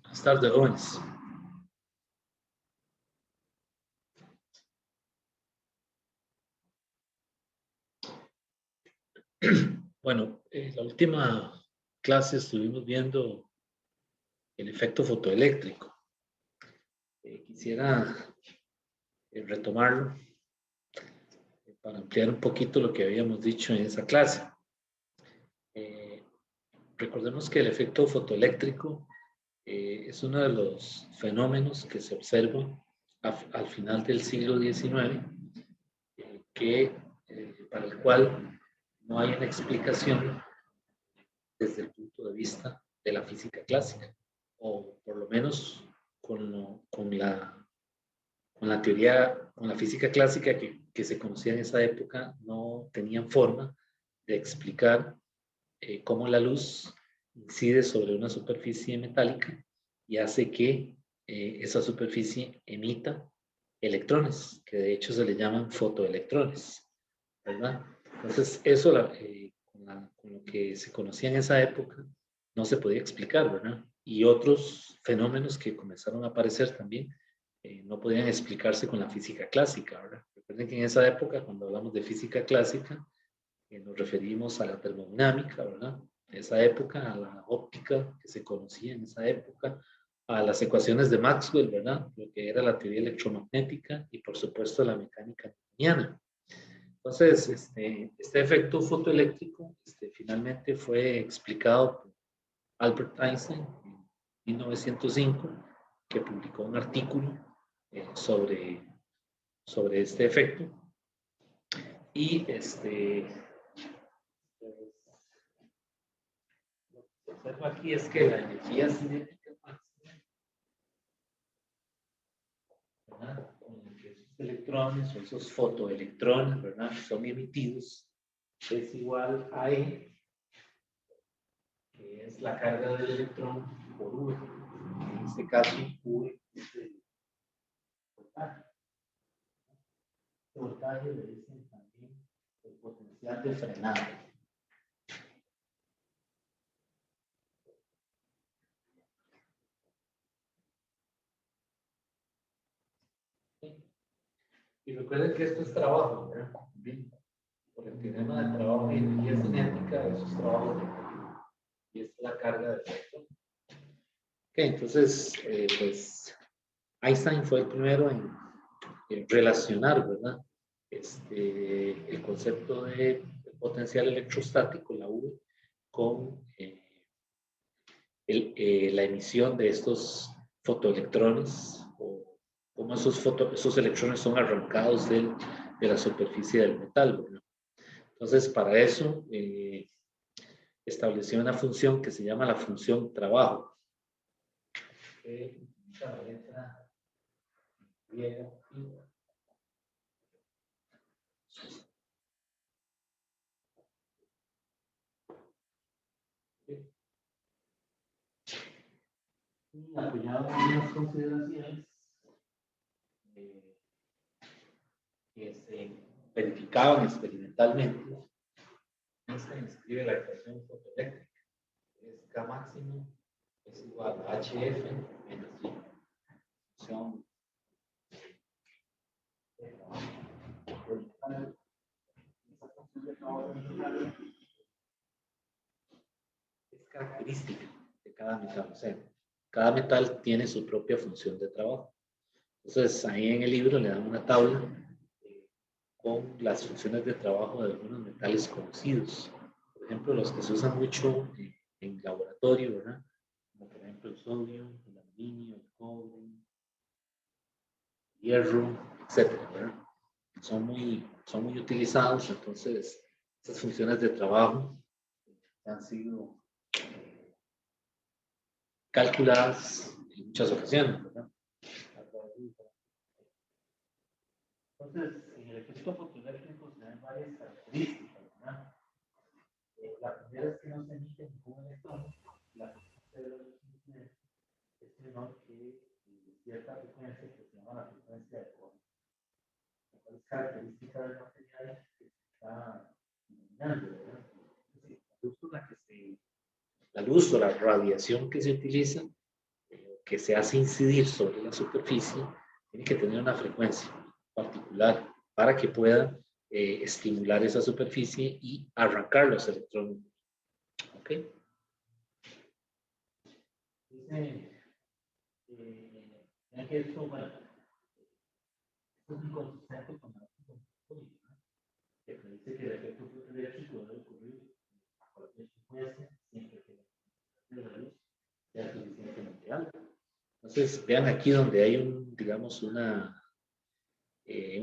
Buenas tardes, jóvenes. Bueno, en la última clase estuvimos viendo el efecto fotoeléctrico. Quisiera retomarlo para ampliar un poquito lo que habíamos dicho en esa clase. Recordemos que el efecto fotoeléctrico es uno de los fenómenos que se observan al final del siglo XIX, para el cual no hay una explicación desde el punto de vista de la física clásica, o por lo menos con la teoría, con la física clásica que se conocía en esa época, no tenían forma de explicar cómo la luz incide sobre una superficie metálica y hace que esa superficie emita electrones, que de hecho se le llaman fotoelectrones, ¿verdad? Entonces, eso con lo que se conocía en esa época no se podía explicar, ¿verdad? Y otros fenómenos que comenzaron a aparecer también no podían explicarse con la física clásica, ¿verdad? Recuerden que en esa época, cuando hablamos de física clásica, nos referimos a la termodinámica, ¿verdad? En esa época, a la óptica que se conocía en esa época, a las ecuaciones de Maxwell, ¿verdad? Lo que era la teoría electromagnética y, por supuesto, la mecánica newtoniana. Entonces, este efecto fotoeléctrico finalmente fue explicado por Albert Einstein en 1905, que publicó un artículo sobre este efecto. Y lo que se observa aquí es que la energía cinética máxima, ¿verdad? Con la que esos electrones o esos fotoelectrones, ¿verdad?, son emitidos, es igual a E, que es la carga del electrón por V. En este caso, V es el voltaje. Este voltaje le dicen también el potencial de frenado. Y recuerden que esto es trabajo, ¿verdad? Bien. Por el teorema de trabajo y energía cinética, eso es trabajo. Y esta es la carga del electrón. Ok, entonces, pues Einstein fue el primero en relacionar, ¿verdad? El concepto de potencial electrostático, la V, con la emisión de estos fotoelectrones, o cómo esos electrones son arrancados de la superficie del metal, ¿verdad? Entonces, para eso estableció una función que se llama la función trabajo, que utiliza la letra griega y apoyado en unas consideraciones que se verificaban experimentalmente. Einstein escribe la ecuación fotoeléctrica, que es K máximo es igual a HF menos I. Función es característica de cada metal. O sea, cada metal tiene su propia función de trabajo. Entonces, ahí en el libro le dan una tabla con las funciones de trabajo de algunos metales conocidos. Por ejemplo, los que se usan mucho en laboratorio, ¿verdad? Como por ejemplo el sodio, el aluminio, el cobre, el hierro, etcétera, ¿verdad? Son muy utilizados. Entonces, esas funciones de trabajo han sido calculadas en muchas ocasiones, ¿verdad? Entonces, en el efecto fotoeléctrico se ven varias características, ¿verdad? La primera es que no se emite ningún electrón. La frecuencia de la luz es menor que cierta frecuencia que se llama la frecuencia de Corona. La es característica del material que se está iluminando, ¿verdad? La luz o la radiación que se utiliza, que se hace incidir sobre la superficie tiene que tener una frecuencia particular para que pueda estimular esa superficie y arrancar los electrones. ¿Ok? Dice, que esto, bueno, esto es inconsistente con la que dice que el efecto fotoeléctrico debe ocurrir a cualquier frecuencia siempre que la luz sea suficientemente alta. Entonces, vean aquí donde hay un, digamos, un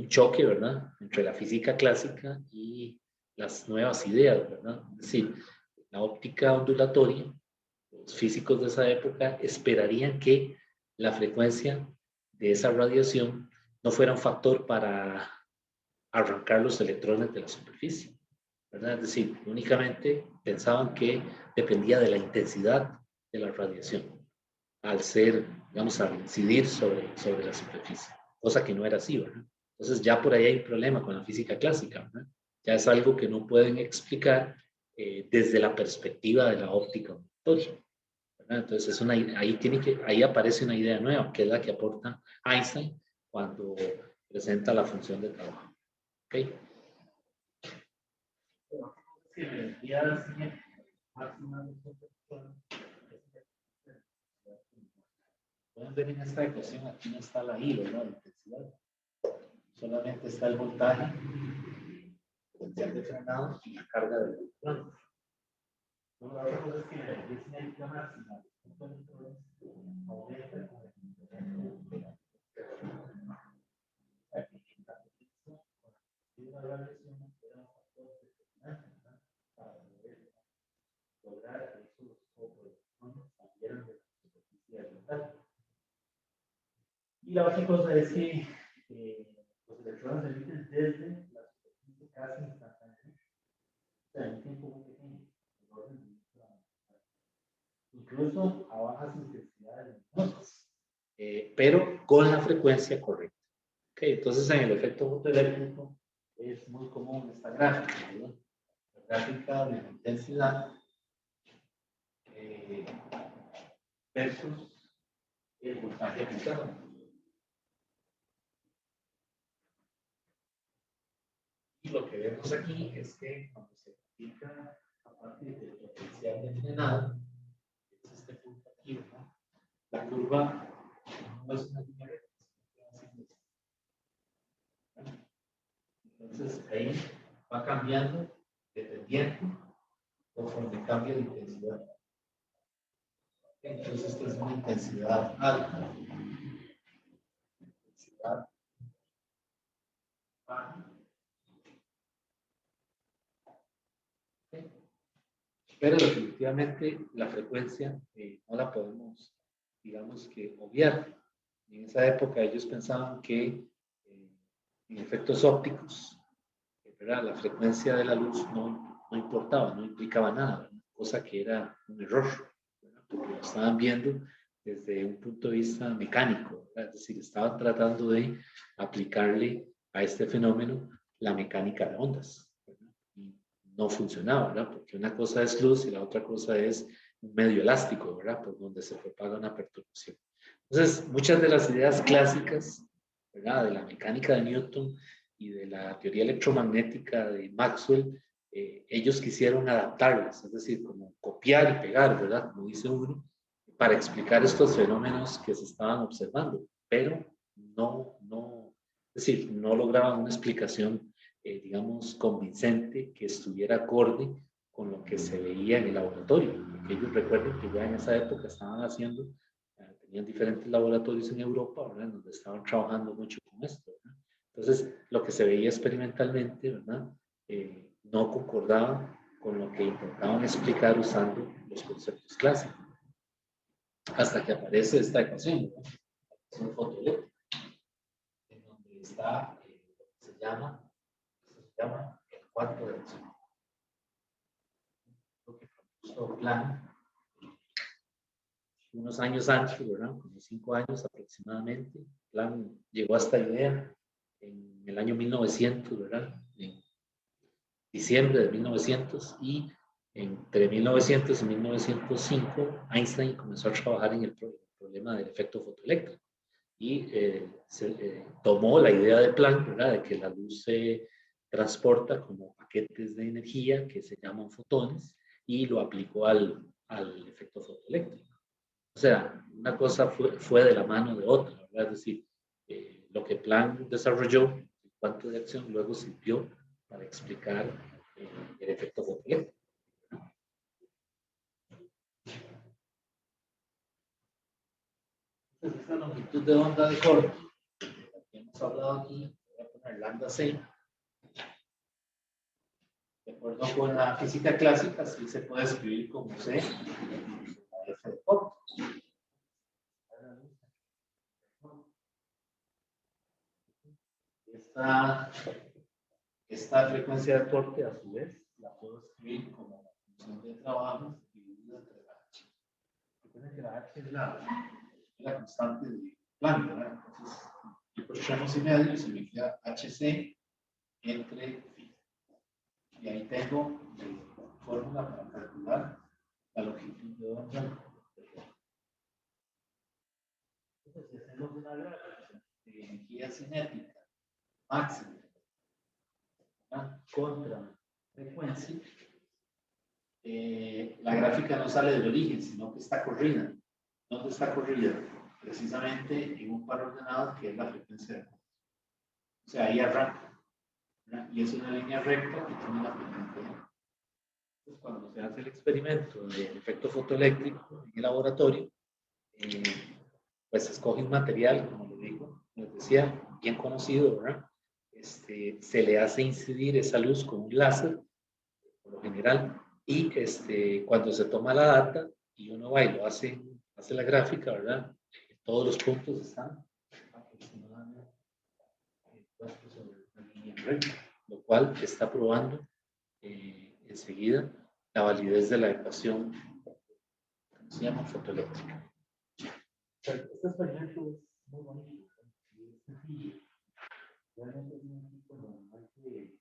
choque, ¿verdad?, entre la física clásica y las nuevas ideas, ¿verdad? Es decir, la óptica ondulatoria, los físicos de esa época esperarían que la frecuencia de esa radiación no fuera un factor para arrancar los electrones de la superficie, ¿verdad? Es decir, únicamente pensaban que dependía de la intensidad de la radiación al ser, digamos, al incidir sobre la superficie, cosa que no era así, ¿verdad? Entonces ya por ahí hay un problema con la física clásica, ¿verdad? Ya es algo que no pueden explicar desde la perspectiva de la óptica ondulatoria, ¿verdad? Entonces es ahí aparece una idea nueva, que es la que aporta Einstein cuando presenta la función de trabajo. ¿Ok? Pueden ver en esta ecuación, aquí no está la I, ¿verdad? La intensidad. Solamente está el voltaje, potencial de frenado y la carga del electrón. La otra cosa es que la energía cinética máxima aumenta con la radiación era un factor determinante para poder lograr que esos fotoelectrones salieran de la superficie ambiental. Y la otra cosa es que los electrones se emiten desde la superficie casi instantáneamente. O sea, en un tiempo muy pequeño. Incluso a bajas intensidades luminosas, pero con la frecuencia correcta. Okay, entonces en el efecto fotoeléctrico es muy común esta gráfica, ¿verdad? La gráfica de la intensidad versus el voltaje aplicado. Y lo que vemos aquí es que cuando se aplica a partir del potencial de frenado, es este punto aquí, ¿no? La curva no es una línea recta, entonces ahí va cambiando dependiendo conforme cambia la intensidad. Entonces esta es una intensidad alta, intensidad baja. Pero definitivamente la frecuencia no la podemos, digamos que, obviar. En esa época ellos pensaban que en efectos ópticos, ¿verdad?, la frecuencia de la luz no importaba, no implicaba nada, ¿verdad?, cosa que era un error, ¿verdad?, porque lo estaban viendo desde un punto de vista mecánico, ¿verdad? Es decir, estaban tratando de aplicarle a este fenómeno la mecánica de ondas, ¿verdad? Y no funcionaba, ¿verdad? Porque una cosa es luz y la otra cosa es un medio elástico, ¿verdad?, por donde se propaga una perturbación. Entonces, muchas de las ideas clásicas, ¿verdad?, de la mecánica de Newton y de la teoría electromagnética de Maxwell, ellos quisieron adaptarlas, es decir, como copiar y pegar, ¿verdad?, como dice uno, para explicar estos fenómenos que se estaban observando, pero es decir, no lograban una explicación, digamos, convincente que estuviera acorde con lo que se veía en el laboratorio, porque ellos recuerden que ya en esa época estaban haciendo, tenían diferentes laboratorios en Europa, ¿verdad?, donde estaban trabajando mucho con esto, ¿verdad? Entonces, lo que se veía experimentalmente, ¿verdad?, no concordaba con lo que intentaban explicar usando los conceptos clásicos. Hasta que aparece esta ecuación, ¿no?, la ecuación fotoeléctrica, en donde está lo que se llama el cuarto de acción. Lo que propuso Planck unos años antes, ¿verdad?, como 5 años aproximadamente. Planck llegó a esta idea en el año 1900, ¿verdad?, en diciembre de 1900, y entre 1900 y 1905 Einstein comenzó a trabajar en el problema del efecto fotoeléctrico. Y se tomó la idea de Planck, ¿verdad?, de que la luz se transporta como paquetes de energía que se llaman fotones y lo aplicó al efecto fotoeléctrico. O sea, una cosa fue de la mano de otra, ¿verdad? Es decir, lo que Planck desarrolló en cuanto de acción luego sirvió para explicar el efecto fotoeléctrico. Entonces, esta longitud de onda de corte, la que hemos hablado aquí, voy a poner lambda c. De acuerdo con la física clásica, sí se puede escribir como c, la f de corte. Esta frecuencia de corte, a su vez, la puedo escribir como la función de trabajo dividida entre la h. Recuerden que la h es la constante de Planck, ¿verdad? Entonces, y por 3,5 significa hc entre phi. Y ahí tengo la fórmula para calcular la longitud de onda. Entonces, si hacemos una gráfica de energía cinética máxima contra frecuencia, la gráfica no sale del origen, sino que está corrida. ¿Dónde está corrida? Precisamente en un par ordenado que es la frecuencia de corte. O sea, ahí arranca, ¿verdad? Y es una línea recta que tiene la frecuencia de corte. Entonces, cuando se hace el experimento del efecto fotoeléctrico en el laboratorio, pues se escoge un material, como les decía, bien conocido, ¿verdad? Se le hace incidir esa luz con un láser, por lo general, y cuando se toma la data y uno va y lo hace la gráfica, ¿verdad? Todos los puntos están aproximadamente puestos sobre una línea recta, lo cual está probando enseguida la validez de la ecuación, ¿cómo se llama? Fotoeléctrica. Este experimento es muy bonito, es sencillo. Realmente es un tipo normal que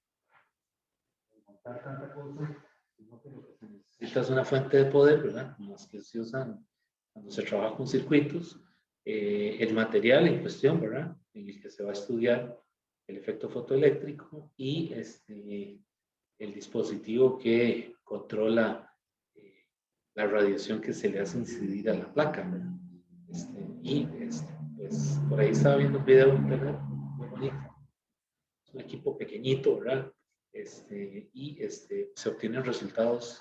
montar tanta cosa, sino que lo que se necesita es una fuente de poder, ¿verdad? Como las que se usan cuando se trabaja con circuitos. El material en cuestión, ¿verdad?, en el que se va a estudiar el efecto fotoeléctrico y el dispositivo que controla la radiación que se le hace incidir a la placa, ¿verdad? Pues por ahí estaba viendo un video en internet muy bonito. Es un equipo pequeñito, ¿verdad? Se obtienen resultados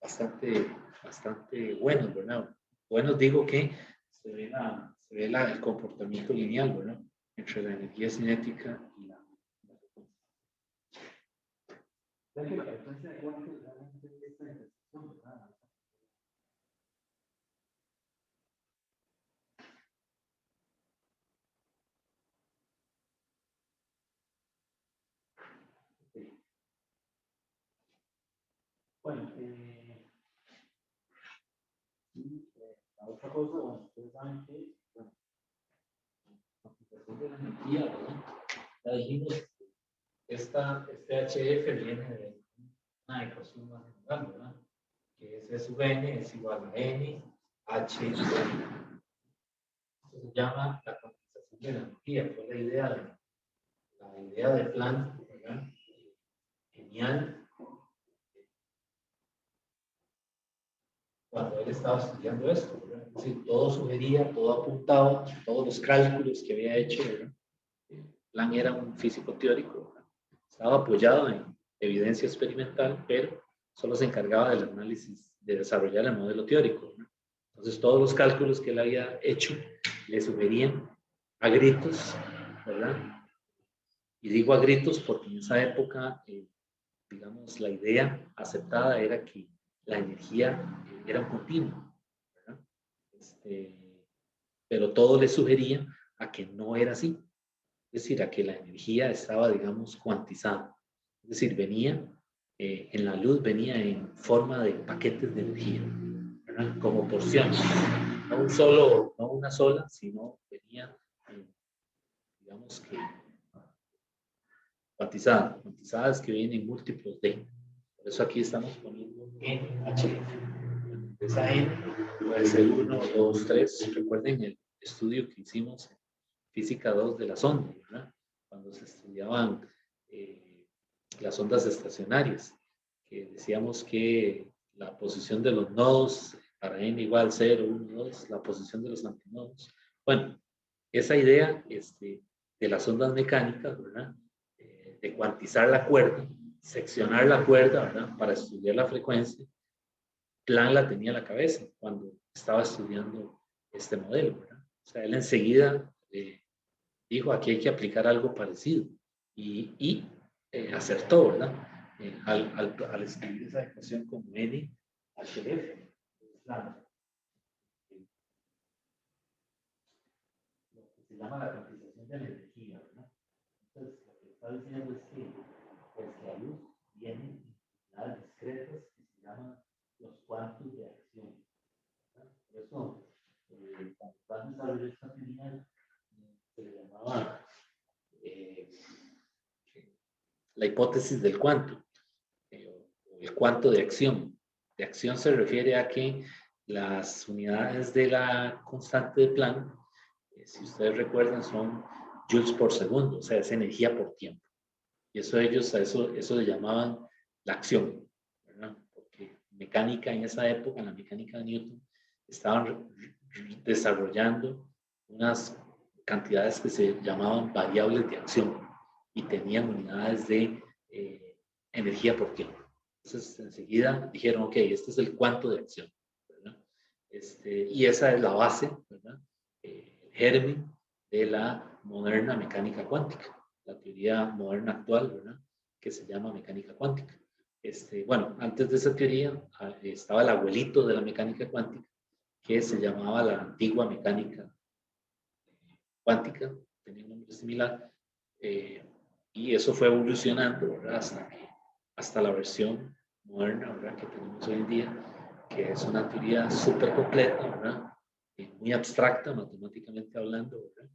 bastante buenos, ¿verdad? Buenos, digo que se ve el comportamiento lineal, ¿verdad?, entre la energía cinética y la frecuencia. O sea que la frecuencia de corte realmente es esta intersección, ¿verdad? Bueno, la otra cosa, bueno, ustedes saben que, bueno, la aplicación de la energía, ¿verdad? Ya dijimos, este HF viene de una ecuación más general, ¿verdad?, que es E sub n es igual a n h. Esto se llama la cuantización de la energía. Fue la idea de Planck, ¿verdad? Genial. Cuando él estaba estudiando esto, ¿verdad? Es decir, todo sugería, todo apuntaba, todos los cálculos que había hecho, ¿verdad? Planck era un físico teórico, ¿verdad? Estaba apoyado en evidencia experimental, pero solo se encargaba del análisis, de desarrollar el modelo teórico, ¿verdad? Entonces, todos los cálculos que él había hecho le sugerían a gritos, ¿verdad? Y digo a gritos porque en esa época, digamos, la idea aceptada era que la energía era un continuo, ¿verdad? Pero todo le sugería a que no era así, es decir, a que la energía estaba, digamos, cuantizada, es decir, venía en la luz, venía en forma de paquetes de energía, ¿verdad?, como porciones, no una sola, sino venía, digamos que cuantizadas que vienen en múltiplos de. Por eso aquí estamos poniendo NHF. esa N puede ser 1, 2, 3. Recuerden el estudio que hicimos en Física 2 de las ondas, ¿verdad? Cuando se estudiaban las ondas estacionarias, que decíamos que la posición de los nodos para n igual 0, 1, 2, la posición de los antinodos. Bueno, esa idea de las ondas mecánicas, ¿verdad? De cuantizar la cuerda, seccionar la cuerda, ¿verdad? Para estudiar la frecuencia, Planck la tenía en la cabeza cuando estaba estudiando este modelo, ¿verdad? O sea, él enseguida dijo, aquí hay que aplicar algo parecido y acertó, ¿verdad? Al escribir esa ecuación como N HF. Lo que se llama la cuantización de la energía, ¿verdad? Entonces, lo que está diciendo es que pues, la luz viene en unidades discretas que se llaman los cuantos de acción, ¿verdad? Por eso, cuando Planck desarrolló esta teoría, se le llamaba la hipótesis del cuanto, o el cuanto de acción. De acción se refiere a que las unidades de la constante de Planck, si ustedes recuerdan, son joules por segundo, o sea, es energía por tiempo. Y eso ellos, a eso le llamaban la acción, ¿verdad? Porque mecánica en esa época, en la mecánica de Newton, estaban desarrollando unas cantidades que se llamaban variables de acción y tenían unidades de energía por tiempo. Entonces, enseguida dijeron, ok, este es el cuanto de acción, ¿verdad? Y esa es la base, ¿verdad? El germen de la moderna mecánica cuántica, la teoría moderna actual, ¿verdad? Que se llama mecánica cuántica. Bueno, antes de esa teoría estaba el abuelito de la mecánica cuántica, que se llamaba la antigua mecánica cuántica, tenía un nombre similar, y eso fue evolucionando, ¿verdad? Hasta la versión moderna, ¿verdad? Que tenemos hoy en día, que es una teoría súper completa, ¿verdad? Muy abstracta, matemáticamente hablando, ¿verdad?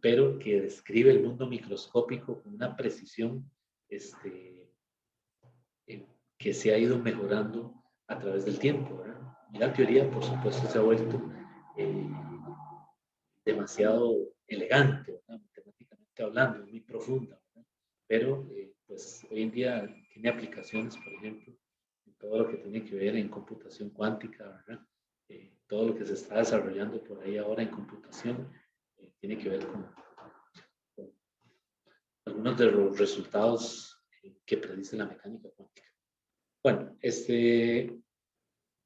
Pero que describe el mundo microscópico con una precisión que se ha ido mejorando a través del tiempo, ¿verdad? Y la teoría, por supuesto, se ha vuelto demasiado elegante, ¿verdad? Matemáticamente hablando, muy profunda, ¿verdad? Pero pues hoy en día tiene aplicaciones, por ejemplo, en todo lo que tiene que ver en computación cuántica, ¿verdad? Todo lo que se está desarrollando por ahí ahora en computación tiene que ver con algunos de los resultados que predice la mecánica cuántica. Bueno,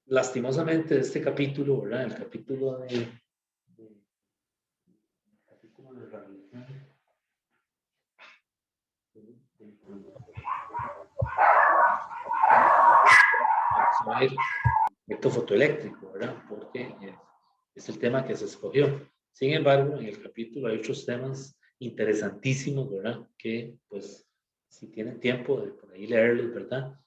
lastimosamente este capítulo, ¿verdad? El capítulo de radiación. Vamos a ver el efecto fotoeléctrico, ¿verdad? Porque es el tema que se escogió. Sin embargo, en el capítulo hay otros temas interesantísimos, ¿verdad? Que, pues, si tienen tiempo de por ahí leerlos, ¿verdad?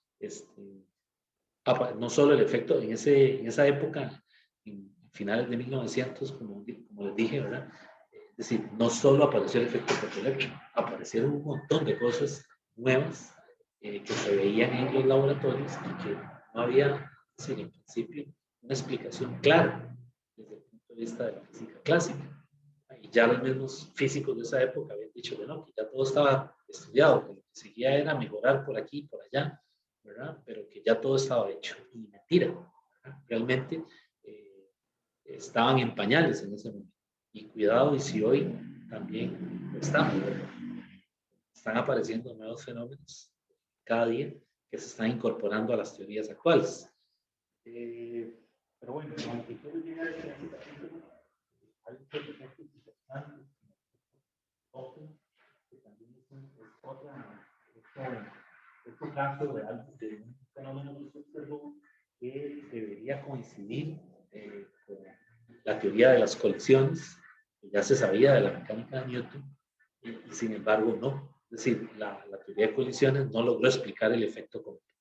No solo el efecto en esa época, en finales de 1900, como les dije, ¿verdad? Es decir, no solo apareció el efecto fotoeléctrico, aparecieron un montón de cosas nuevas que se veían en los laboratorios y que no había, es decir, en principio, una explicación clara desde el punto de vista de la física clásica. Y ya los mismos físicos de esa época habían dicho que no, que ya todo estaba estudiado, que lo que seguía era mejorar por aquí y por allá, ¿verdad? Pero que ya todo estaba hecho. Y mentira, ¿verdad? Realmente estaban en pañales en ese momento. Y cuidado, y si hoy también lo estamos, ¿verdad? Están apareciendo nuevos fenómenos cada día que se están incorporando a las teorías actuales. Pero bueno, aunque quiero llegar a este capítulo, hay otros efectos interesantes, que también otro caso de un fenómeno que se observó que debería coincidir con la teoría de las colisiones, que ya se sabía de la mecánica de Newton, y sin embargo no. Es decir, la teoría de colisiones no logró explicar el efecto Compton.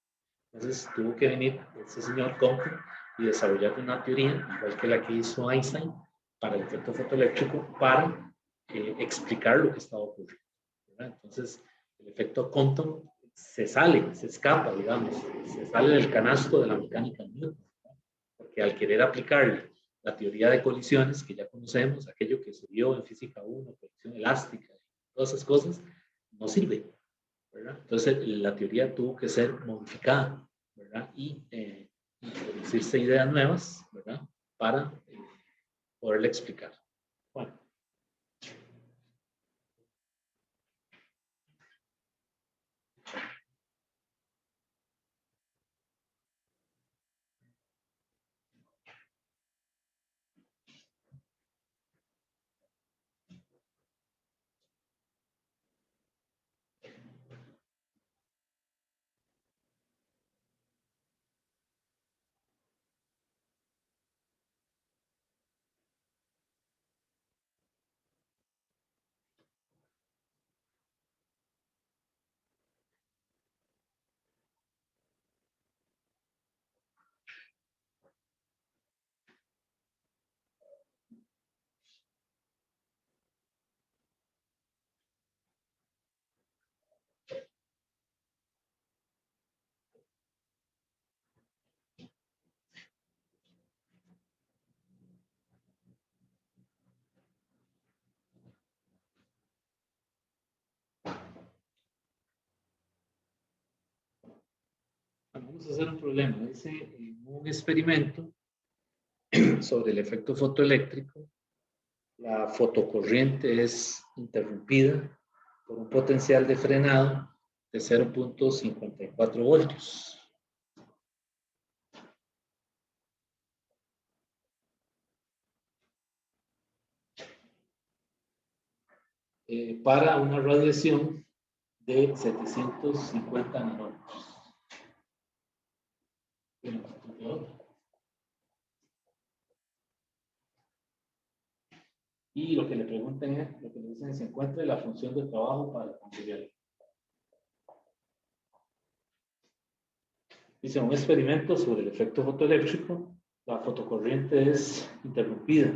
Entonces tuvo que venir ese señor Compton y desarrollar una teoría, igual que la que hizo Einstein, para el efecto fotoeléctrico, para explicar lo que estaba ocurriendo, ¿verdad? Entonces, el efecto Compton se escapa, digamos, se sale del canasto de la mecánica de Newton, ¿verdad? porque al querer aplicar la teoría de colisiones, que ya conocemos, aquello que se vio en física 1, colisión elástica, todas esas cosas, no sirve, ¿verdad? Entonces la teoría tuvo que ser modificada, ¿verdad? Y introducirse ideas nuevas, ¿verdad? Para poderle explicar. Bueno. Vamos a hacer un problema. Dice, en un experimento sobre el efecto fotoeléctrico, la fotocorriente es interrumpida por un potencial de frenado de 0.54 voltios. Para una radiación de 750 nanómetros. Y lo que le preguntan es, lo que le dicen es, se encuentre la función de trabajo para conseguirlo. Dice, un experimento sobre el efecto fotoeléctrico, la fotocorriente es interrumpida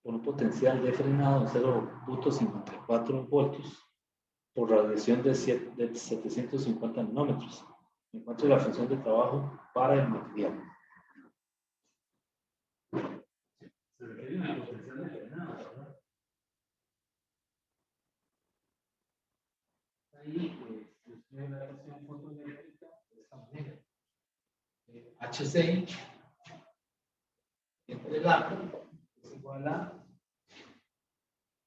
por un potencial de frenado de 0.54 voltios por radiación de 750 nanómetros. Encuentre la función de trabajo para el material. Se refiere a una potencial de frenado, ¿verdad? Ahí se escribe la ecuación fotoeléctrica de esta manera. HC entre el A es igual a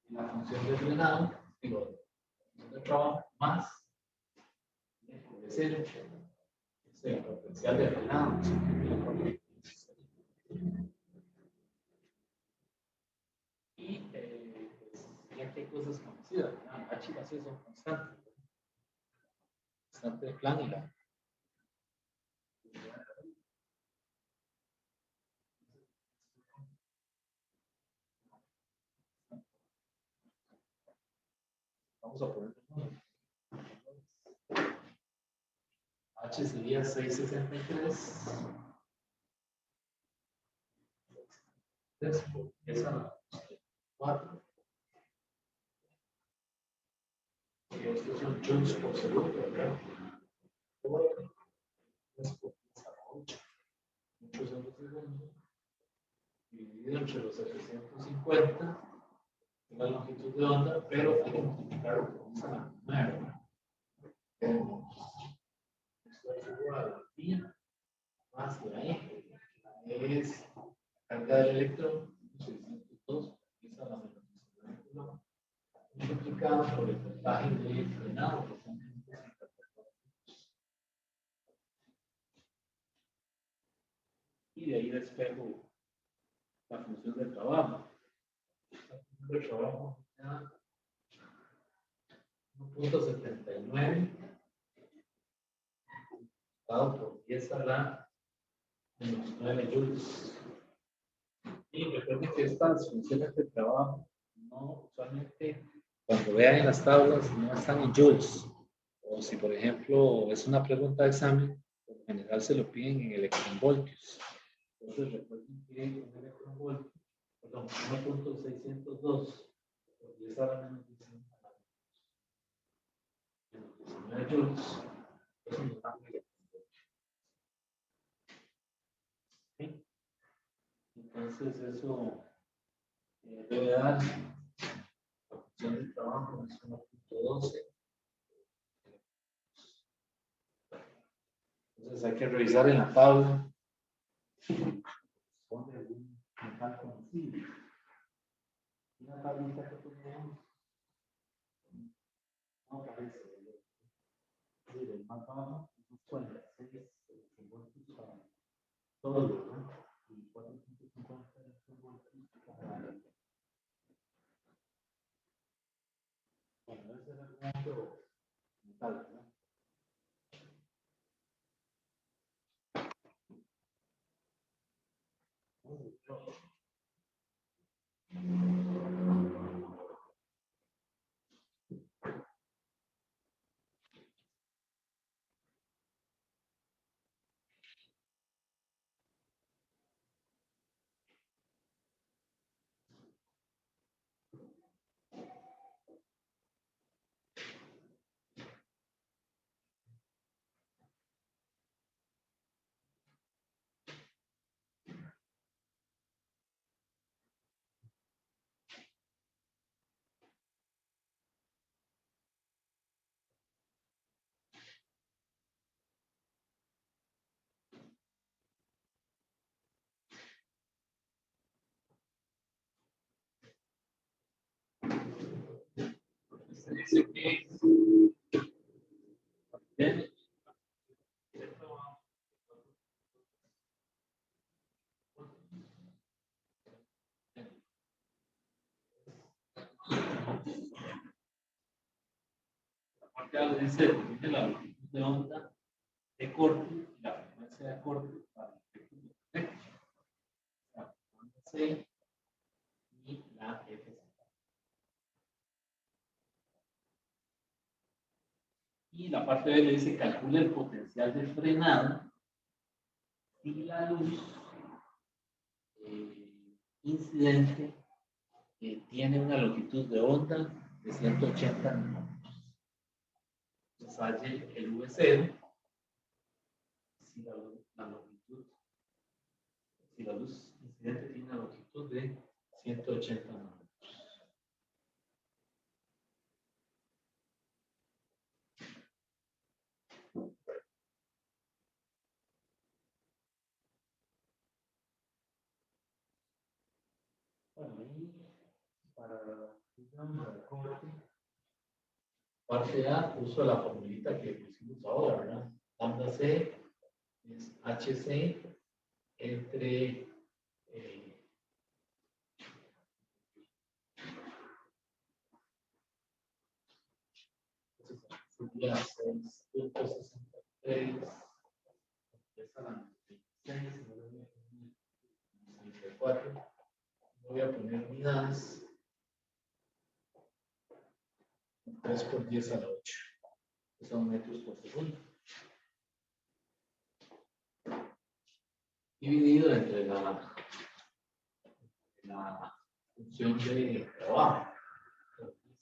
la función de frenado, digo, la función de trabajo más de cero, es el potencial de frenado. Y pues, ya que hay cosas conocidas, H y la C son constantes. Constante de Planck. Vamos a poner el número. H sería 663. Esa 4. Y estos son joules por segundo, ¿verdad? 3 por 10 a la 8. Muchos en los segundos. Dividido entre los 750. La longitud de onda, pero hay que multiplicarlo por esa 9. Esto es igual a pi más la E. La E es carga del electrón, 602, esa es la menos multiplicado por el voltaje de frenado, que son 154. Y de ahí despejo la función de trabajo. La función de trabajo da 1.79 dado por 10 a la menos 9 joules. Y recuerden que estas funciones de trabajo no usualmente, cuando vean en las tablas, no están en joules. O si, por ejemplo, es una pregunta de examen, por lo general se lo piden en electronvoltios. Entonces, recuerden que un electronvoltio, perdón, 1.602 por 10 a la menos 19 joules, eso nos da un electronvoltio. ¿Sí? Entonces eso debe dar la función de trabajo es 1.12. Entonces hay que revisar en la tabla. Pone algún metal conocido. Una tablita que tenemos. No aparece. El más bajo, 46 voltios para todo, ¿no? Y 4.50 voltios para. Bueno, ese es el punto metal, ¿no? Se dice que porque dice que la longitud de onda de corte y la frecuencia de corte para el efecto de la C y la Fc. Y la parte B le dice calcula el potencial de frenado si la luz incidente tiene una longitud de onda de 180 nanómetros. Entonces halle el V0 si la longitud, si la luz incidente tiene una longitud de 180 nanómetros. Bueno, y para el corte, parte A, uso la formulita que pusimos ahora, ¿verdad? Lambda C es HC entre sería 6.63 esa la 96, 94. Voy a poner unidades 3 por 10 a la 8. Son metros por segundo. Dividido entre la función de trabajo.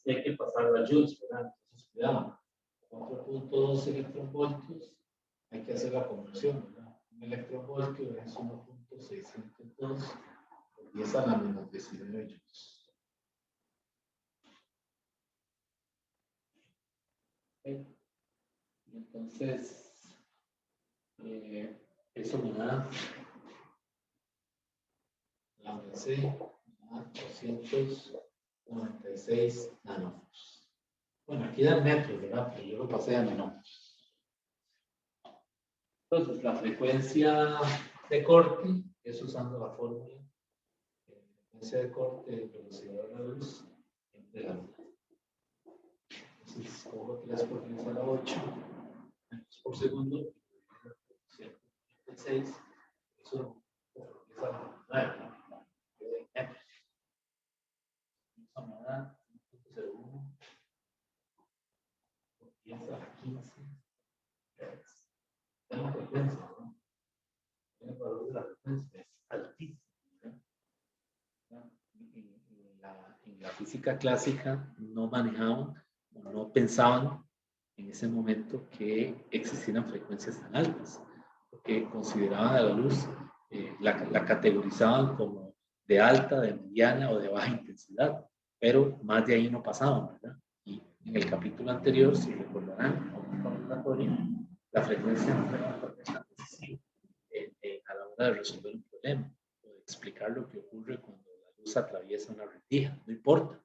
Hay que pasar a joules, ¿verdad? Entonces, cuidado. 4.2 electronvoltios, hay que hacer la conversión, ¿verdad? Un electronvoltio es 1.602 por 10 a la menos 19 joules. Okay. Entonces, eso me da lambda C a 296 nanómetros. Bueno, aquí da metros, ¿verdad? Pero yo lo pasé a nanómetros. Entonces, la frecuencia de corte es usando la fórmula. Frecuencia de corte de velocidad de la luz entre la luz. Entonces, cojo 3 por 10 a la 8 metros por segundo. 136. Eso por 10 a la 9. Metros. Eso me da 0.01 por 10 a la 15. Es la frecuencia, ¿no? El valor de la frecuencia es altísimo. En la física clásica no manejaban o no pensaban en ese momento que existieran frecuencias tan altas, porque consideraban a la luz, la categorizaban como de alta, de mediana o de baja intensidad, pero más de ahí no pasaban, ¿verdad? Y en el capítulo anterior, si recordarán, la frecuencia no fue un papel tan decisivo a la hora de resolver un problema o de explicar lo que ocurre cuando la luz atraviesa una rendija, no importa.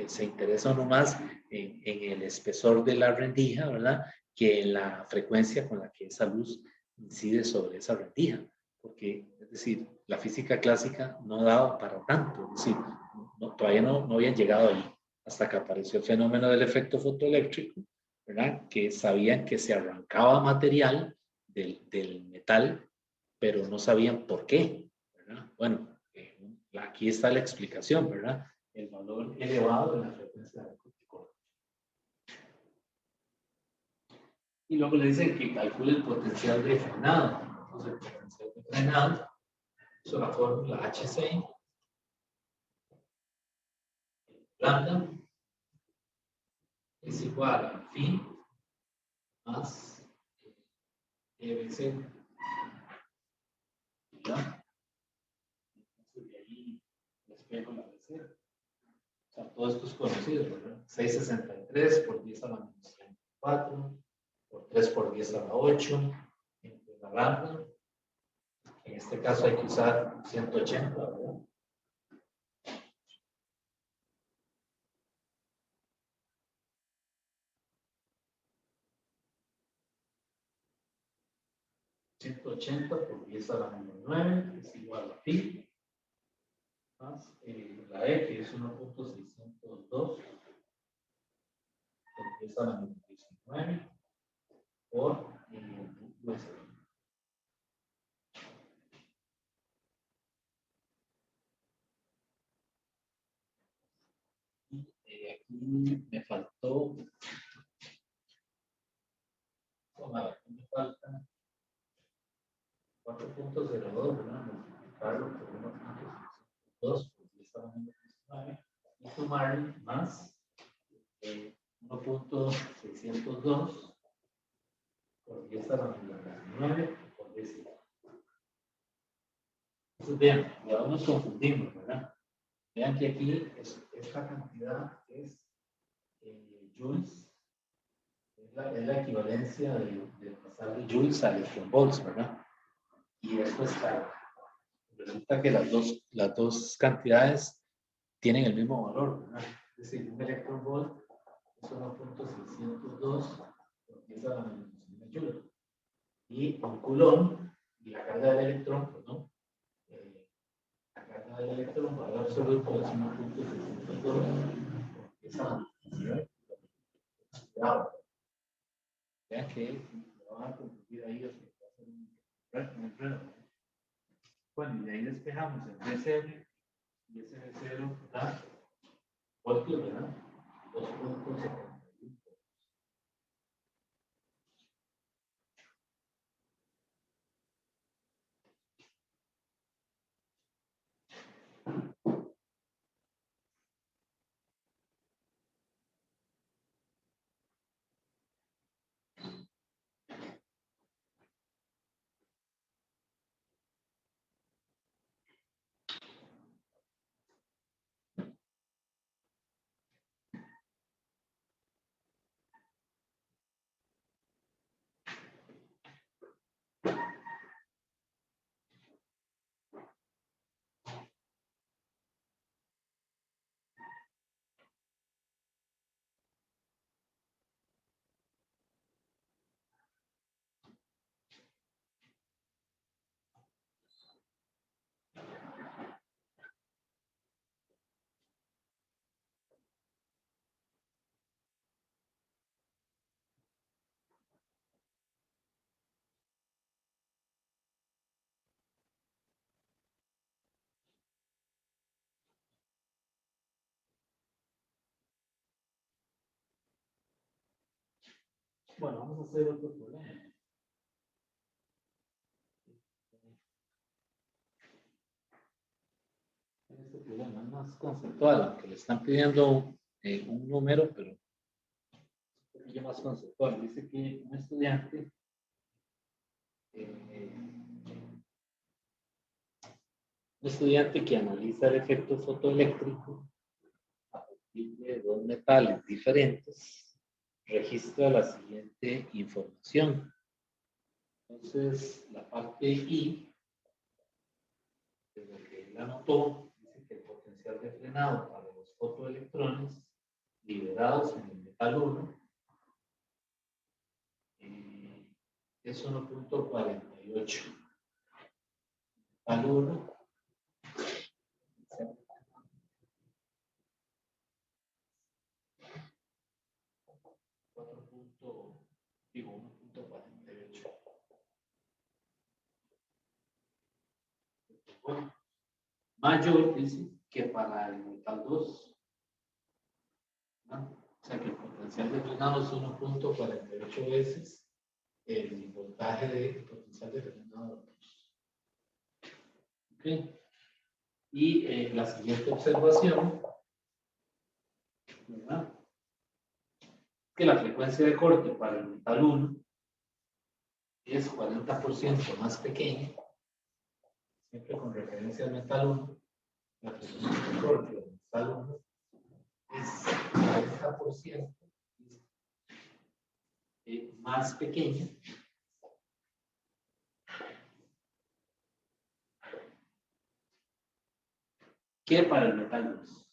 Se interesa uno más en el espesor de la rendija, ¿verdad? Que en la frecuencia con la que esa luz incide sobre esa rendija. Porque, es decir, la física clásica no daba para tanto, es decir, todavía no habían llegado ahí, hasta que apareció el fenómeno del efecto fotoeléctrico, ¿verdad? Que sabían que se arrancaba material del metal, pero no sabían por qué, ¿verdad? Bueno, aquí está la explicación, ¿verdad? El valor elevado de la frecuencia del corticóide. Y luego le dicen que calcule el potencial de frenado. Entonces, el potencial de frenado es la fórmula HC lambda es igual a phi más EBC. ¿Ya? Entonces, de ahí despejo la BC. O sea, todo esto es conocido, ¿verdad? 663 por 10 a la menos 34, por 3 por 10 a la 8, entre la lambda. En este caso hay que usar 180, ¿verdad? .180 por 10 a la menos 9 es igual a pi más la E, que es 1.602 por 10 a la menos 19 por pues, aquí me faltó, aquí me falta 4.02, ¿verdad? Multiplicarlo por 1.602 por 10 a la menos 19 y sumarle más 1.602 por 10 a la menos 19 por 10. Entonces, vean, ya nos confundimos, ¿verdad? Vean que aquí esta cantidad es joules, es la equivalencia de pasar de joules a electronvolts, ¿verdad? Y esto está, resulta que las dos cantidades tienen el mismo valor, ¿verdad? Es decir, un electronvolt es 1.602 por 10 a la menos 19 joules. Y un coulomb, y la carga del electrón, pues, ¿no? La carga del electrón valor absoluto es 1.602 por 10 a la menos 19. Vean que lo van a confundir ahí, o sea, va a ser un enredo. Bueno, y de ahí despejamos el BCL y ese BCL da voltios, ¿verdad? 2.71. Bueno, vamos a hacer otro problema. Este problema es más conceptual, que le están pidiendo un número, pero un poquillo más conceptual. Dice que un estudiante Un estudiante que analiza el efecto fotoeléctrico a partir de dos metales diferentes registra la siguiente información. Entonces, la parte I, de lo que él anotó, dice que el potencial de frenado para los fotoelectrones liberados en el metal 1 es 1.48. Metal 1 1.48. Bueno, mayor dice que para el metal 2, ¿no? O sea que el potencial de frenado es 1.48 veces el voltaje de potencial de frenado 2. ¿Okay? Y la siguiente observación, ¿verdad? Que la frecuencia de corte para el metal 1 es 40% más pequeña, siempre con referencia al metal 1, la frecuencia de corte del metal 1 es 40% más pequeña que para el metal 2.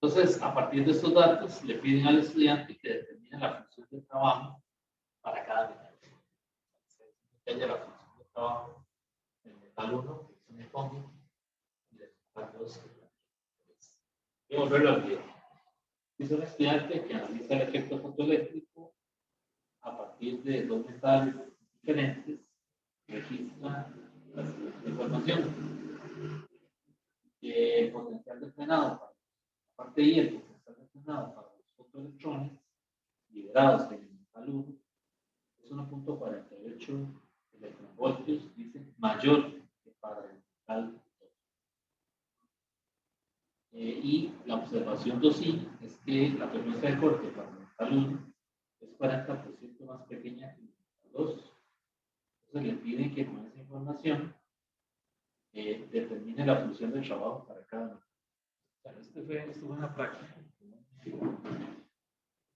Entonces, a partir de estos datos, le piden al estudiante que determine la función de trabajo para cada metal. Que haya la función de trabajo del metal 1, que es un incógnito, y del metal 2, que es. Voy a volverlo a leer. Es un estudiante que analiza el efecto fotoeléctrico a partir de dos metales diferentes, registra la siguiente información. El potencial de frenado para la parte I, el potencial de frenado para los fotoelectrones liberados en el metal 1 es 1.48 electronvoltios, dice, mayor que para el metal 2. Y la observación 2i es que la frecuencia de corte para el metal 1 es 40% más pequeña que el metal 2. Entonces le piden que con esa información determine la función del trabajo para cada metal. O sea, esto fue una práctica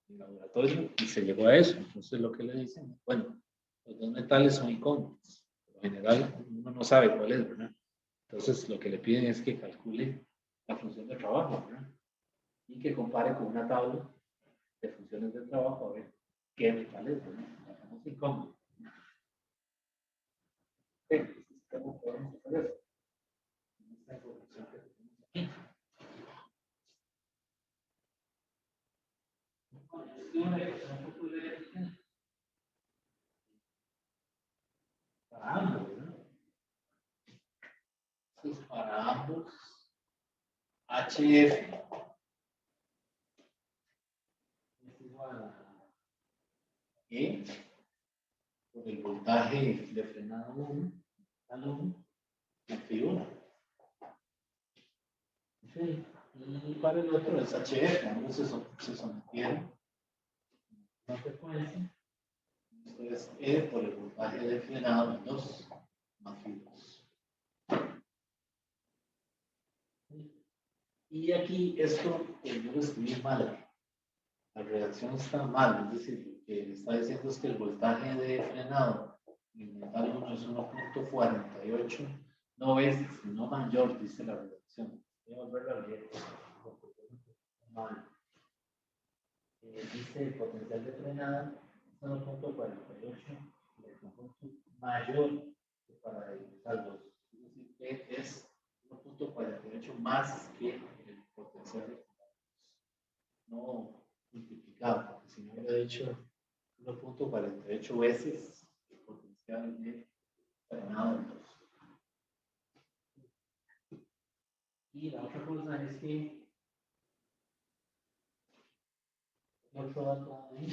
en laboratorio y se llegó a eso. Entonces lo que le dicen, bueno, los dos metales son incógnitos. Por lo general uno no sabe cuál es, ¿verdad? Entonces lo que le piden es que calcule la función de trabajo, ¿verdad? Y que compare con una tabla de funciones de trabajo a ver qué metal es, ¿verdad? La famosa incógnita. ¿Cómo podemos hacer eso? Esta información que tenemos aquí. Para ambos, ¿verdad? Entonces, para ambos, HF es igual a E por el voltaje de frenado 1, al 1, en figura. Sí. Y para el otro es HF, ambos se sometieron a una frecuencia. Entonces, E por el voltaje de frenado 2 más filos. Y aquí esto yo lo escribí mal. La redacción está mal, es decir, lo que está diciendo es que el voltaje de frenado en metal 1 es 1.48, no es, sino mayor, dice la redacción. Voy a volverlo a leer. Mal. Dice el potencial de frenado es 1.48, mayor que para el metal 2. Es decir, que es 1.48 más que el potencial de frenado. No multiplicado, porque si no hubiera dicho 1.48 veces el potencial de frenado de 2. Y la otra cosa es que otro dato ahí,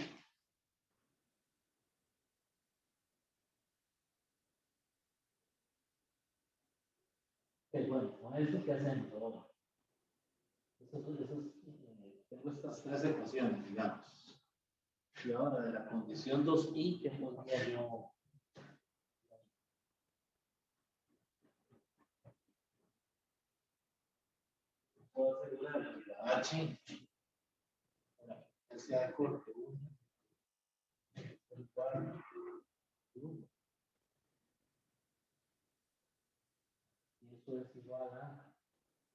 pues bueno, con eso que hacemos ahora. Tengo estas tres ecuaciones, digamos. Y ahora de la condición 2i, ¿qué podría yo? Puedo asegurar que la h, la frecuencia de corte 1, es igual a 1. Y eso es igual a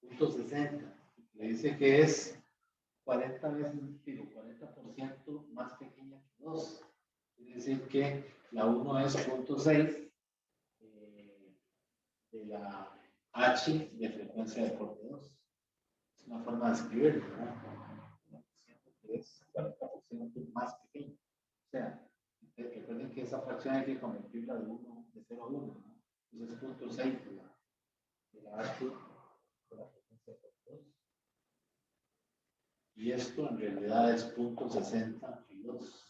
0.60. Le dice que es 40 veces, digo, 40% más pequeña que 2. Quiere decir que la 1 es 0.6 de la h de frecuencia de corte 2. Es una forma de escribirlo, ¿no? Que es 40% más pequeño. O sea, recuerden que esa fracción hay que convertirla de 0 a 1, ¿no? Entonces es 0.6 de la h de la frecuencia de corte 2. Y esto en realidad es 0.62.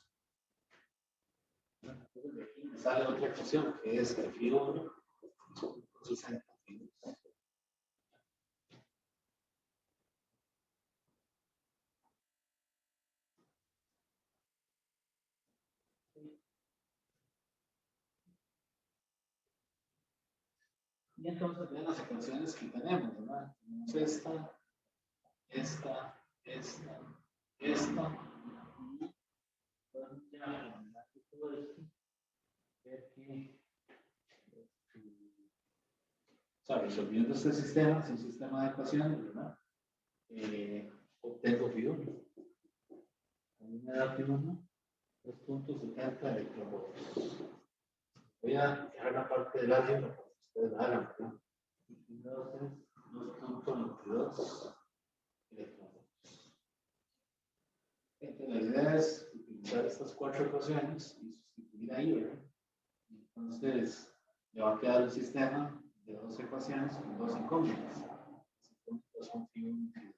Entonces de aquí me sale otra ecuación que es que phi 1 es 0.62. Y entonces vean las ecuaciones que tenemos, ¿verdad? Tenemos esta. Podemos ya eliminar todo esto. Ver que, o sea, resolviendo este sistema, es un sistema de ecuaciones, ¿verdad? Obtengo phi 1. A mí me da phi 1 2.70 electronvolts. Voy a dejar la parte del álgebra para que ustedes la hagan, ¿verdad? Y phi 2 es 2.22 electronvolts. Entonces, la idea es utilizar estas 4 ecuaciones y sustituir ahí, ¿verdad? Entonces, le va a quedar un sistema de 2 ecuaciones con 2 incógnitas. Las incógnitas son phi 1 y phi 2.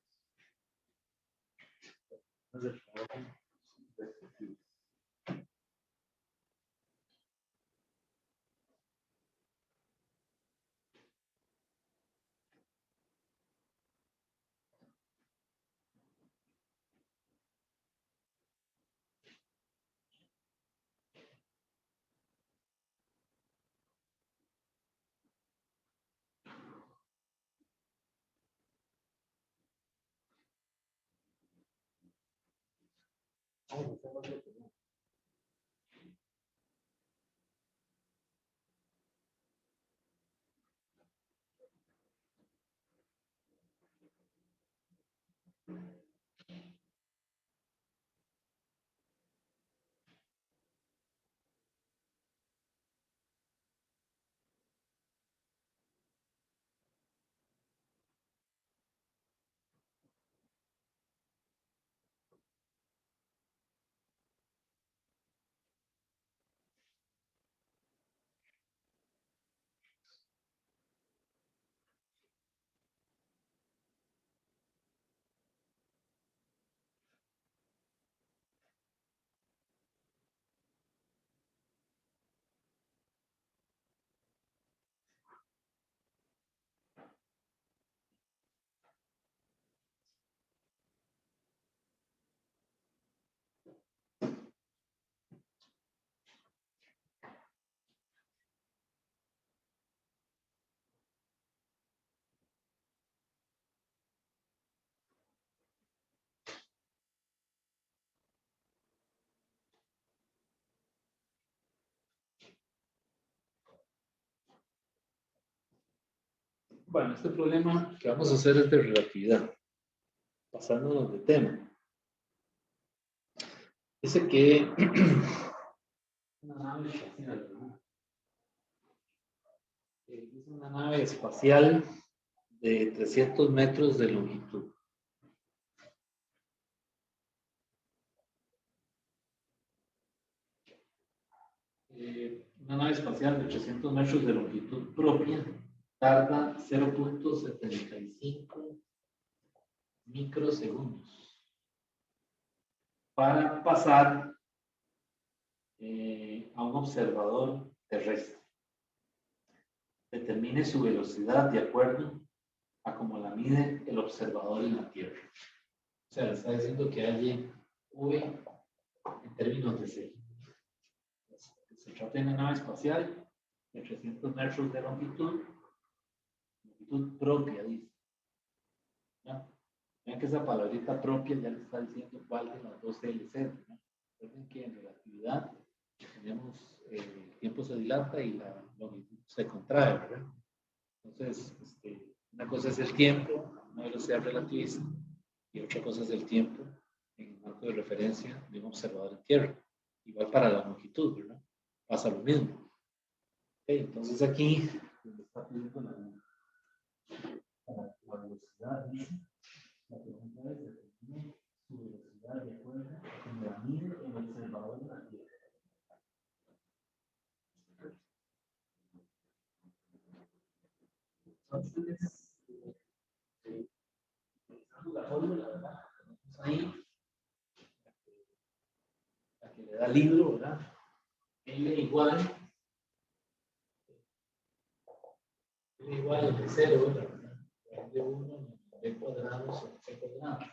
Bueno, este problema que vamos a hacer es de relatividad, pasándonos de tema. Dice que una nave espacial, ¿no? Es una nave espacial de 300 metros de longitud. Una nave espacial de 300 metros de longitud propia tarda 0.75 microsegundos para pasar a un observador terrestre. Determine su velocidad de acuerdo a cómo la mide el observador en la Tierra. O sea, le está diciendo que hay V en términos de C. Se trata de una nave espacial de 300 metros de longitud propia, dice. ¿No? Vean que esa palabrita propia ya le está diciendo cuál de las dos LC. ¿No? Recuerden que en relatividad tenemos el tiempo se dilata y la longitud se contrae, ¿verdad? Entonces, una cosa es el tiempo, una velocidad relativista, y otra cosa es el tiempo en el marco de referencia de un observador en tierra. Igual para la longitud, ¿verdad? Pasa lo mismo. Okay, entonces aquí, donde está pidiendo la velocidad, dice, la pregunta es, determine su velocidad de acuerdo con la mide el observador de la tierra. Entonces, la fórmula, ¿verdad? Ahí, la que le da el libro, ¿verdad? L igual a 0, ¿verdad? De 1 b cuadrado sobre c cuadrado.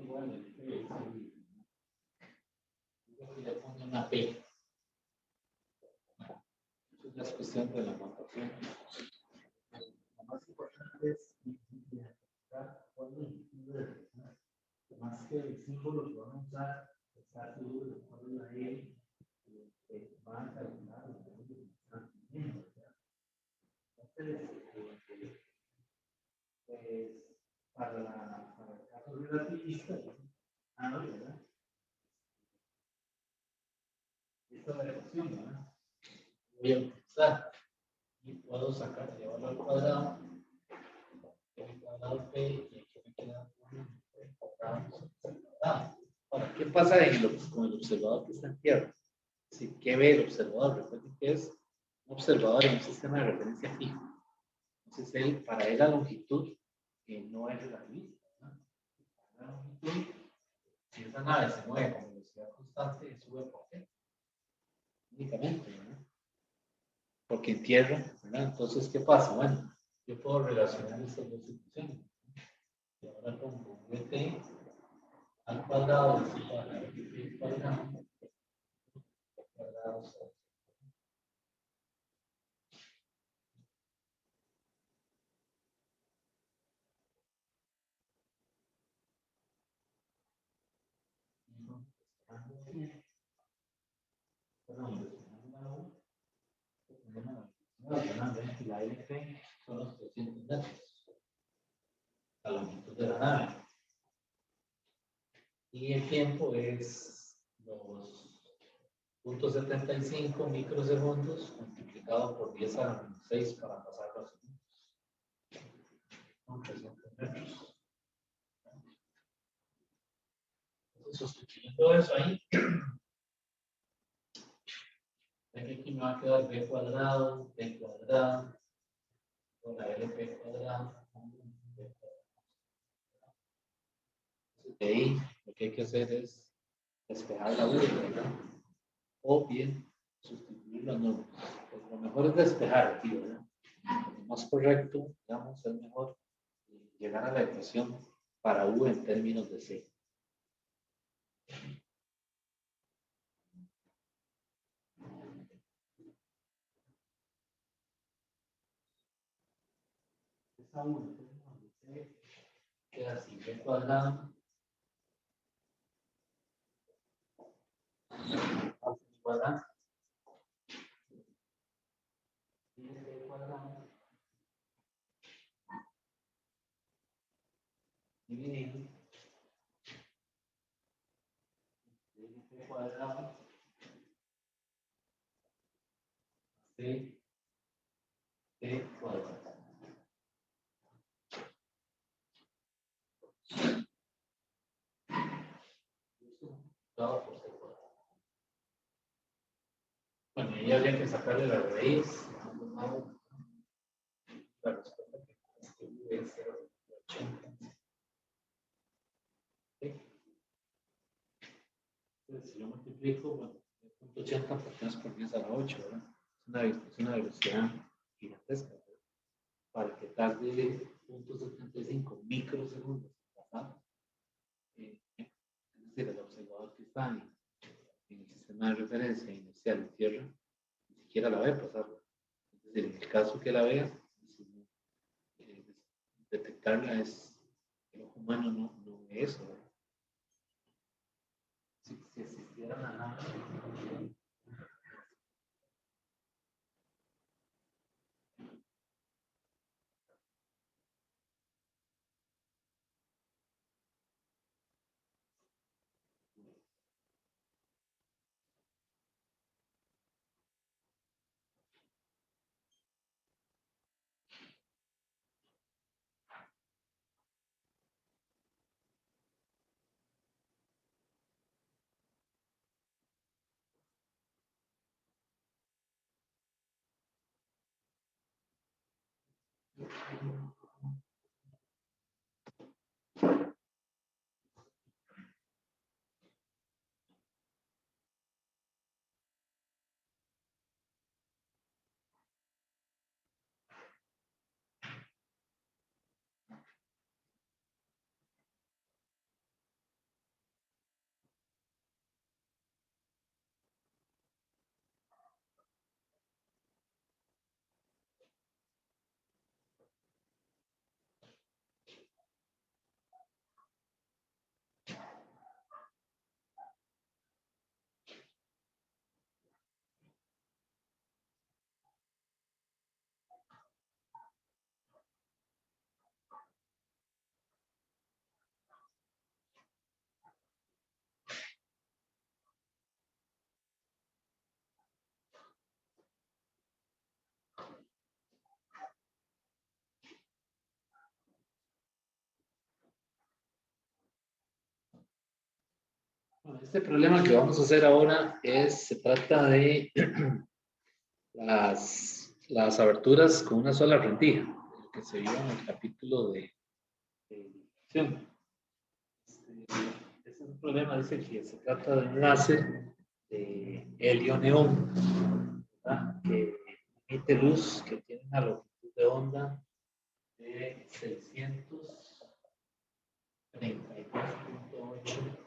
Igual a le pone una P. Eso ya es cuestión de la notación. Lo más importante es identificar cuál es el tipo de relación. Más que el símbolo que van a usar, está seguro de cuál es la E que van a calcular los valores que están teniendo. Entonces, pues, para el caso relativista, ¿verdad? Esta es la ecuación, ¿verdad? Voy a utilizar y puedo sacar, llevarlo al cuadrado, el cuadrado P y aquí me queda 1 cuadrado sobre C cuadrado. Ahora, ¿qué pasa con el observador que está en tierra? Es decir, ¿qué ve el observador? Recuerden que es un observador en un sistema de referencia fijo. Entonces, para él la longitud no es relativista, ¿no? La longitud, si esa nave se mueve con velocidad constante, sube por qué? Únicamente, ¿no? Porque en tierra, ¿verdad? Entonces, ¿qué pasa? Bueno, yo puedo relacionar estas dos ecuaciones. Y ahora pongo VT al cuadrado es igual a VT cuadrado sobre. La LP son los 300 metros, la longitud de la nave. Y el tiempo es los 0.75 microsegundos multiplicado por 10 a la menos 6 para pasar los segundos. Son 300 metros. Entonces, sustituyendo eso ahí, aquí me va a quedar b cuadrado, t cuadrado, con la LP cuadrado. De ahí, lo que hay que hacer es despejar la U, ¿verdad? O bien sustituir los números. Pues lo mejor es despejar aquí, ¿verdad? Lo más correcto, digamos, es mejor llegar a la ecuación para U en términos de C. Esta U en términos de C queda así, B cuadrado igual a B cuadrado dividido B cuadrado C cuadrado. Dado por C cuadrado. Bueno, y habría que sacarle la raíz. La respuesta que es 0.80. Entonces, si yo multiplico, bueno, 0.80 por 3 por 10 a la 8, ¿verdad? Es una velocidad gigantesca, ¿verdad? Para que tarde 0.75 microsegundos en pasar, es decir, el observador que está en el sistema de referencia inicial de Tierra, ni siquiera la ve pasar. Es decir, en el caso que la vea, detectarla es, el ojo humano no ve eso, ¿verdad? Si existiera la nave. Bueno, este problema que vamos a hacer ahora se trata de las aberturas con una sola rendija, el que se vio en el capítulo de difracción. Este es un problema, dice que se trata de un láser de helio-neón, que emite luz, que tiene una longitud de onda de 632.8.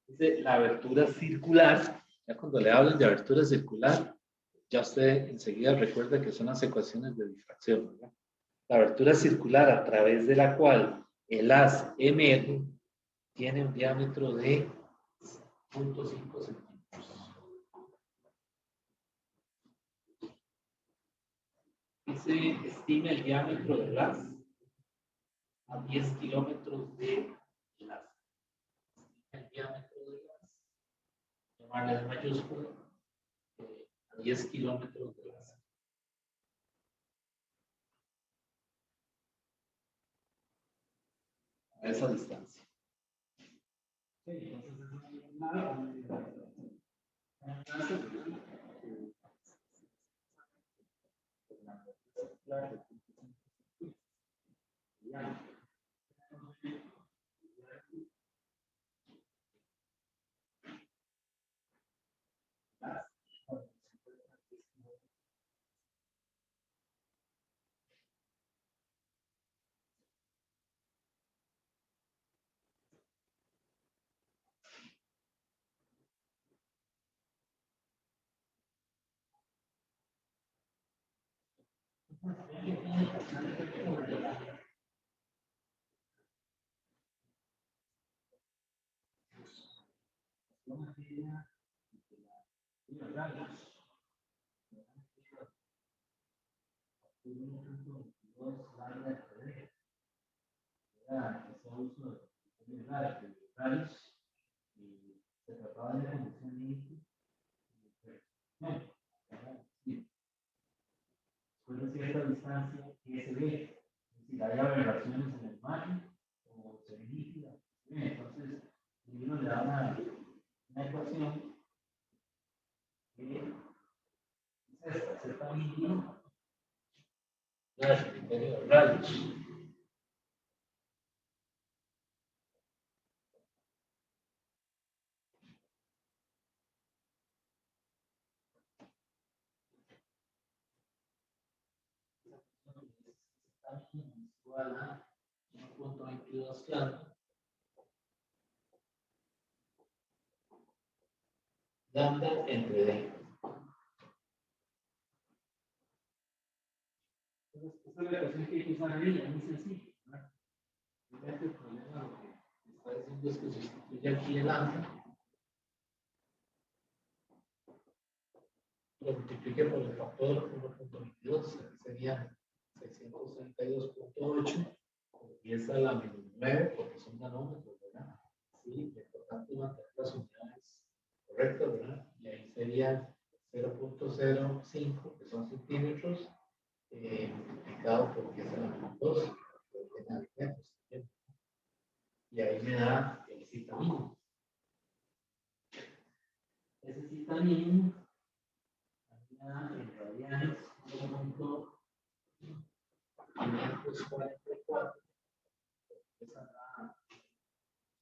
Dice la abertura circular. Ya cuando le hablan de abertura circular, ya usted enseguida recuerda que son las ecuaciones de difracción, ¿verdad? La abertura circular a través de la cual el haz emerge tiene un diámetro de 0.5 centímetros. Y se estima el diámetro del haz a 10 kilómetros de haz. El diámetro del haz, llamarle de mayúscula, a 10 kilómetros de haz. A esa distancia. Sí, se trataba de una condición límite después de cierta distancia SB, es decir, hay aberraciones en el margen o se líquida. Entonces, uno le da una ecuación que es esta, Z mínimo, el criterio de radios. igual a 1.22 lambda entre D. Entonces, esta es la ecuación que hay que usar ahí, es muy sencillo, ¿verdad? Realmente el problema lo que está diciendo es que sustituye aquí el lambda, lo multiplique por el factor 1.22, sería 632.8, empieza la menos 9 porque son nanómetros, ¿verdad? Sí, lo importante es mantener las unidades correctas, ¿verdad? Y ahí sería 0.05, que son centímetros, multiplicado por 10 a la menos 2, que tiene metros también. Y ahí me da el cita mínimo. Ese cita mínimo en radianes 1.544, esa da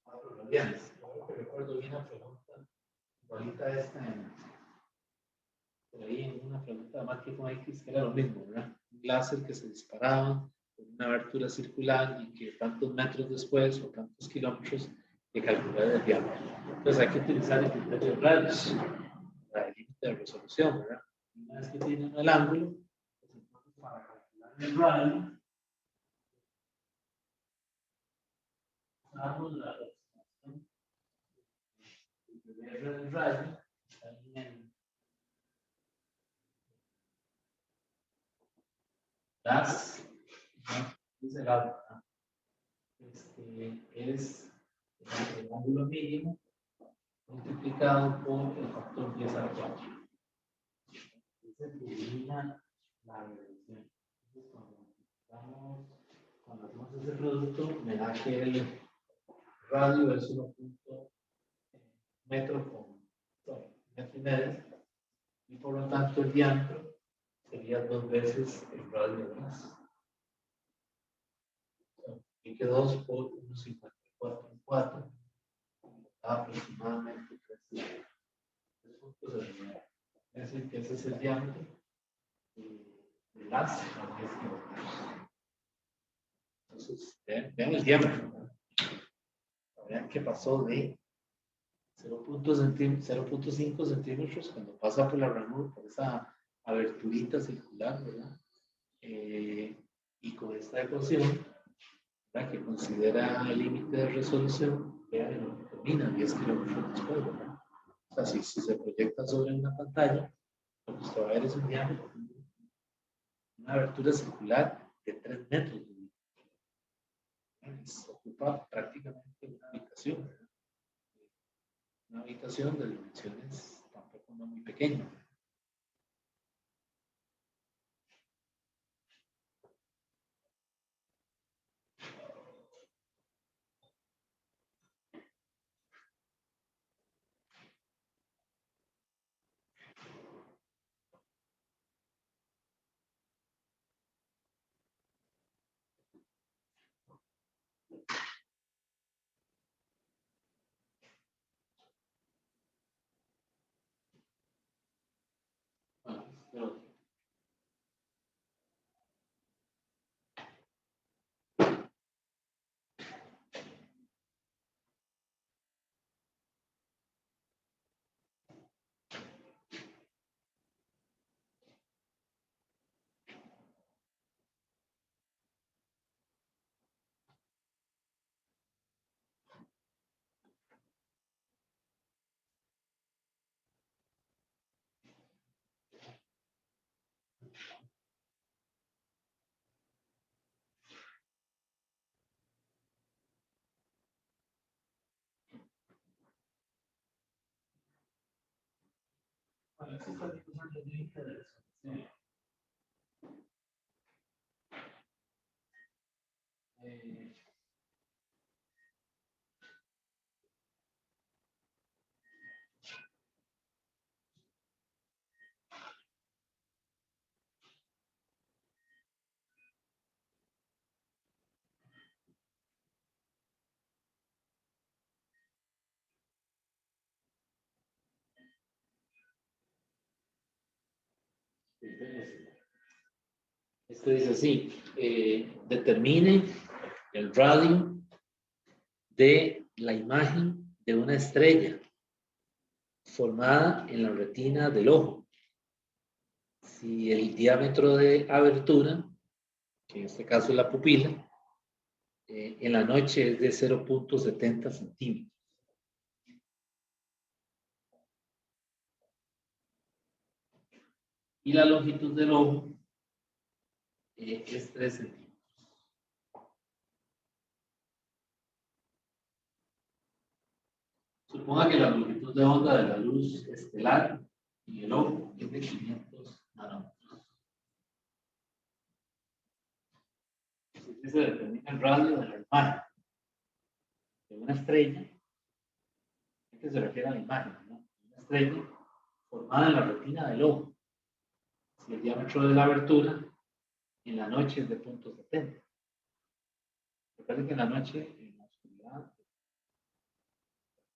4 radianes. Yo recuerdo bien la pregunta, igualita esta por ahí en una pregunta de Marco X, que era lo mismo, ¿verdad? Un láser que se disparaba con una abertura circular y que tantos metros después o tantos kilómetros que calcular el diámetro. Entonces hay que utilizar el criterio de radios para el límite de resolución, ¿verdad? Una vez que tienen el ángulo, pues entonces para calcular el radio, usamos la aproximación del radio, está en das, ¿no? Es el alfa, es el ángulo mínimo multiplicado por el factor 10 a la 4. Entonces elimina la reducción. Entonces cuando hacemos ese producto, me da que el radio es 1. Metro con metro y medio, y por lo tanto el diámetro sería 2 veces el radio de más. Y que 2 por 1.54 aproximadamente 3 puntos de nivel. Es decir, que ese es el diámetro de las. Entonces, vean el diámetro. Vean que pasó de 0.5 centímetros cuando pasa por la ranura, por esa aberturita circular, ¿verdad? Y con esta ecuación, ¿verdad?, que considera el límite de resolución, vean lo que termina 10 kilómetros después, ¿verdad? O sea, si se proyecta sobre una pantalla, lo que usted va a ver es un diámetro, una abertura circular de 3 metros. Ocupa prácticamente una habitación, ¿verdad? Una habitación de dimensiones tampoco no muy pequeñas. Pero, bueno, eso está discutiendo el límite de resolución. Esto dice así, determine el radio de la imagen de una estrella formada en la retina del ojo. Si el diámetro de abertura, que en este caso es la pupila, en la noche es de 0,70 centímetros. Y la longitud del ojo es 3 centímetros. Suponga que la longitud de onda de la luz estelar en el ojo es de 500 nanómetros. Entonces se determina el radio de la imagen de una estrella. ¿A qué se refiere a la imagen? ¿No? Una estrella formada en la retina del ojo. Si el diámetro de la abertura en la noche es de 0,70. Recuerden que en la noche, en la oscuridad,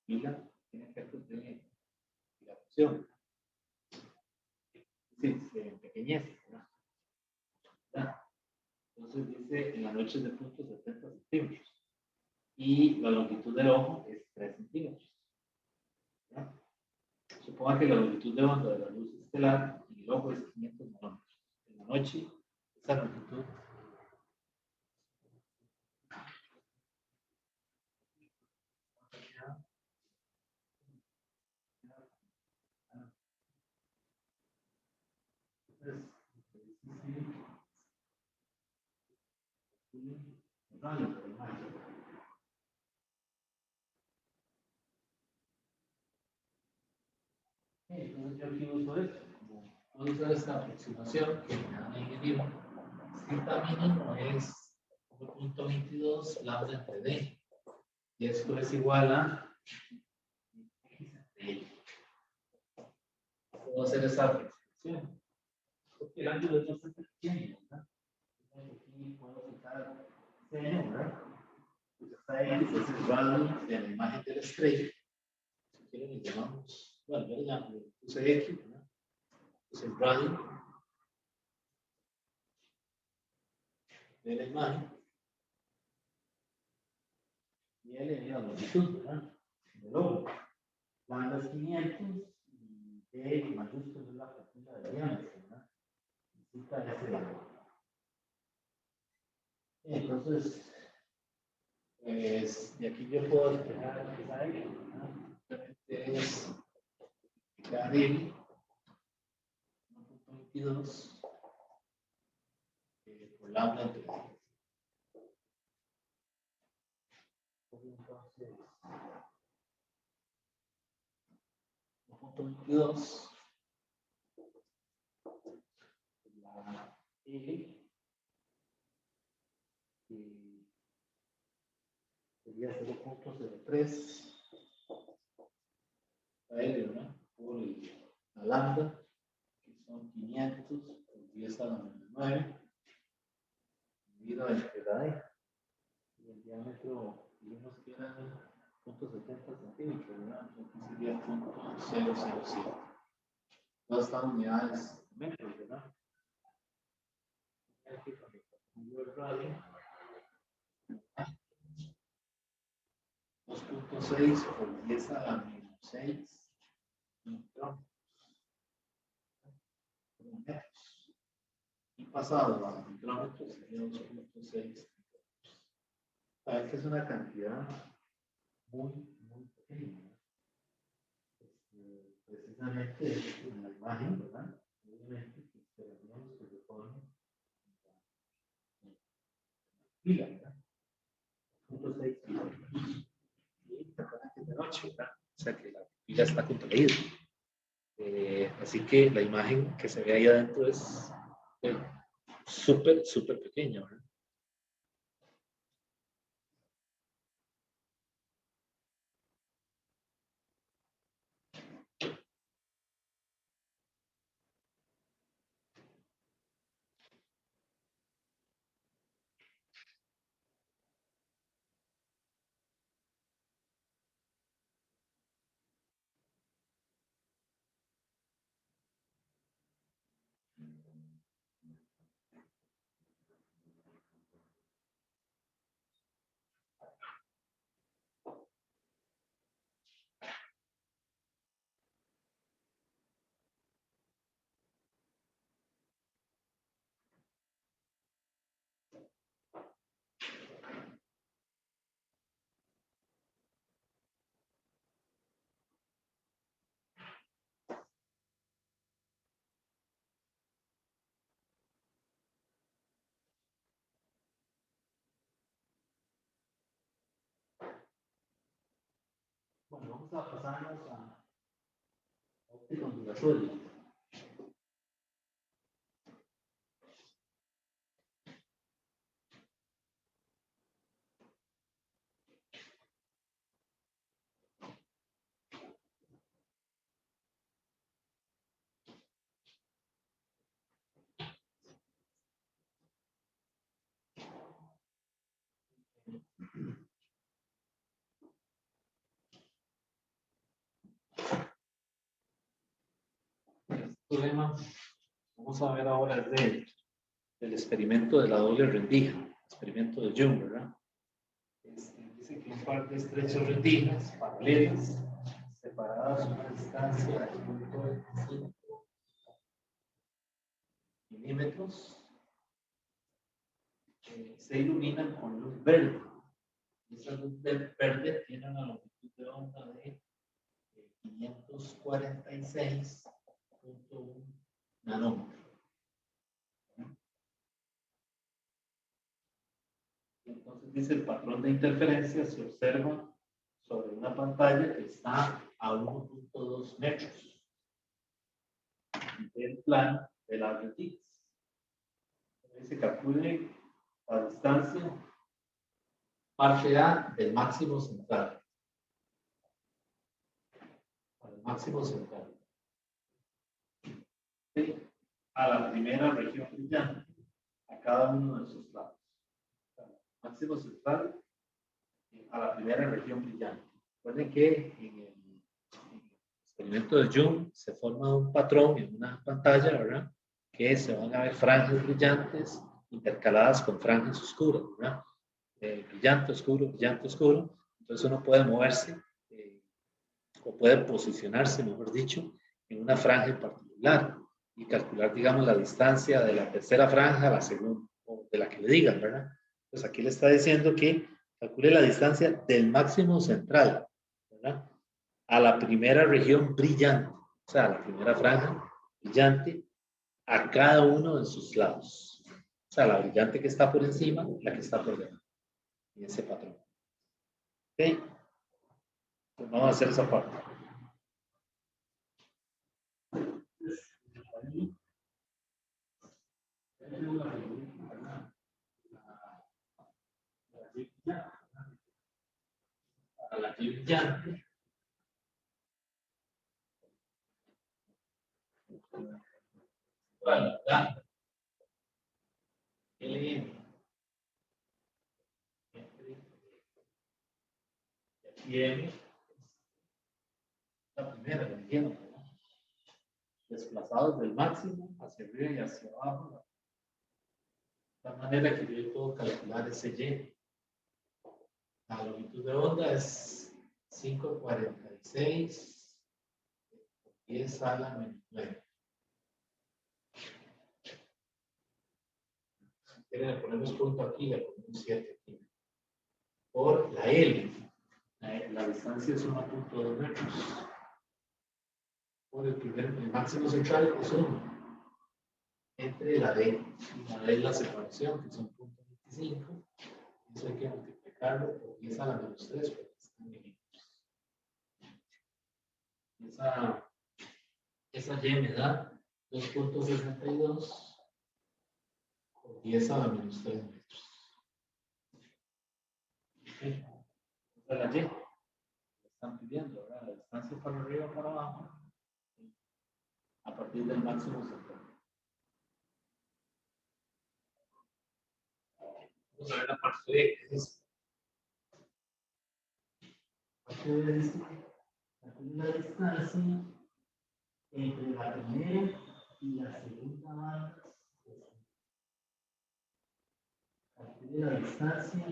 la tiene efectos de dilatación. Sí, se empequeñece, ¿verdad? Entonces dice en la noche es de 0,70 centímetros. Y la longitud del ojo es 3 centímetros. ¿Verdad? Suponga que la longitud de onda de la luz estelar en el ojo es 500 nanómetros. En la noche, esa longitud entonces yo aquí uso esto, como usar esta aproximación que me dan en el libro. Zeta mínimo es 1.22 lambda entre D. Y esto es igual a X entre Y. Puedo hacer esa aproximación. Porque el ángulo es bastante pequeño, ¿verdad? Aquí puedo quitar seno, ¿verdad? Pues está ahí, ese es el radio de la imagen de la estrella. Si quieren, le llamamos, bueno, yo le llamo, le puse X, ¿verdad? Es el radio de la imagen. Y L es la longitud, ¿verdad? Del ojo. Lambda es 500 y D mayúscula es la pupila de diámetro, ¿verdad? Necesita ese valor. Entonces, pues, de aquí yo puedo despejar esa L, ¿verdad? Simplemente es aplicar L 1.22 por lambda entre D. Entonces, 1.22 la L sería 0.03 la L, ¿verdad? Por la lambda, que son 500 por 10 a la menos 9, dividido entre la D. Y el diámetro, digamos que era 0.70 centímetros, ¿verdad? Aquí sería 0.007. Todas estas unidades metros, ¿verdad? Aquí cuando el radio, 2.6 por 10 a la menos 6 metros. Y pasado a micrómetros sería 2.6. Saben que es una cantidad muy, muy pequeña. Precisamente en la imagen, ¿verdad? Obviamente, tenemos que se pone pila, ¿verdad? 0.6 pila. Y que es de noche, ¿verdad? O sea que la pila está contraída. Así que la imagen que se ve ahí adentro es súper, súper pequeña, ¿verdad? vamos a pasarnos a óptica ondulatoria. Este problema, vamos a ver ahora es del experimento de la doble rendija, experimento de Jung, ¿verdad? Dice que un par de estrechas rendijas paralelas, separadas a una distancia de 0.25 milímetros, se iluminan con luz verde. Esa luz verde tiene una longitud de onda de 546.1 nanómetros. Entonces dice el patrón de interferencia se observa sobre una pantalla que está a 1.2 metros del plano de las rendijas. Se calcule la distancia parte A del máximo central. Al máximo central. A la primera región brillante, a cada uno de sus lados. Máximo central a la primera región brillante. Recuerden que en el experimento de Jung se forma un patrón en una pantalla, ¿verdad? Que se van a ver franjas brillantes intercaladas con franjas oscuras, ¿verdad? Brillante, oscuro, brillante, oscuro. Entonces uno puede moverse o puede posicionarse, mejor dicho, en una franja en particular y calcular, digamos, la distancia de la tercera franja a la segunda, o de la que le digan, ¿verdad? Pues aquí le está diciendo que calcule la distancia del máximo central, ¿verdad? A la primera región brillante, o sea, a la primera franja brillante, a cada uno de sus lados. O sea, la brillante que está por encima, la que está por debajo, en ese patrón. ¿Ok? Pues vamos a hacer esa parte. A la brillante. Bueno, ya. LM. Y M. La primera, la entiendo. Desplazados del máximo hacia arriba y hacia abajo. De tal manera que yo puedo calcular ese Y. La longitud de onda es 546 10 a la menos 9. Si quieren le ponemos punto aquí, le ponemos 7 aquí. Por la L. La distancia es 1.2 metros. Por el máximo central es 1. Entre la D y la D es la separación, que son 0.25. Eso hay que multiplicarlo por 10 a la menos 3, porque están milímetros. Esa Y me da 2.62 por 10 a la menos 3 metros. Okay. Esa es la Y. Están pidiendo, ¿verdad? La distancia para arriba o para abajo a partir del máximo central. Vamos a ver la parte B, ¿qué es eso? Parte B dice la distancia entre la primera y la segunda banda. Calcule la distancia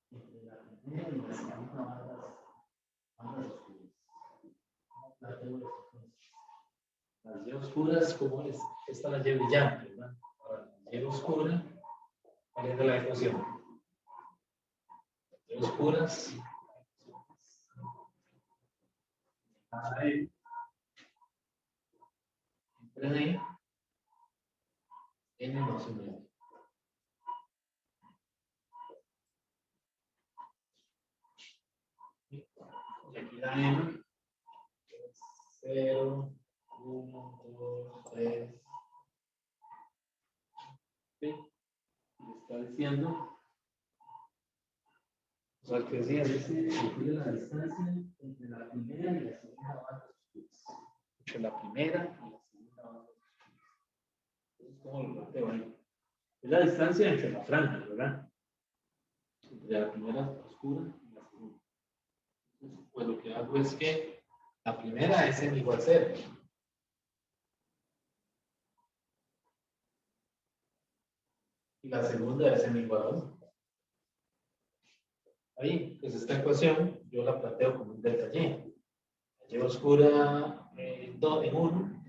entre la primera y la segunda bandas oscuras. Las Y oscuras, ¿cómo es? Esta es la Y brillante, ¿verdad? Ahora, la Y oscura, ¿cuál es la ecuación? Y oscuras. Ahí. Entre D, N más 1. Y aquí cantidad M. 0, 1, 2, 3. ¿Sí? Le está diciendo. O sea, que decía, dice la distancia entre la primera y la segunda banda oscuras. Entre la primera y la segunda banda oscuras. Entonces, ¿cómo lo planteo ahí? Es la distancia entre las franjas, ¿verdad? Entre la primera oscura y la segunda. Entonces, pues lo que hago es que la primera es n igual 0. Y la segunda es n igual 1. Ahí, pues esta ecuación yo la planteo como un delta y. La y oscura en 1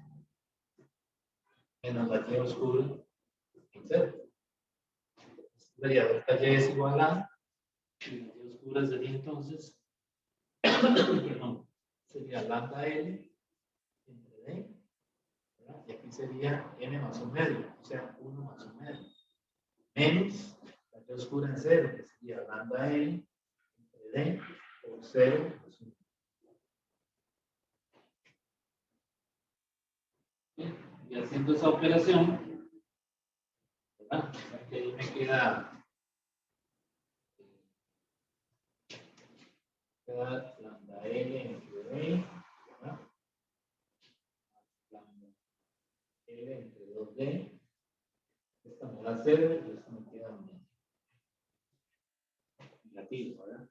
menos la y oscura en 0. Sería delta y es igual a, y la y oscura sería entonces, perdón, sería lambda L entre D, ¿verdad? Y aquí sería n más 1 medio, o sea, 1 más 1 medio, menos la y oscura en 0, que sería lambda L entre D por 0 más 1. Y haciendo esa operación, ¿verdad? Aquí ahí me queda lambda L entre D, ¿verdad? Lambda L entre 2D. Esta me da 0 y esta me queda negativo, ¿verdad?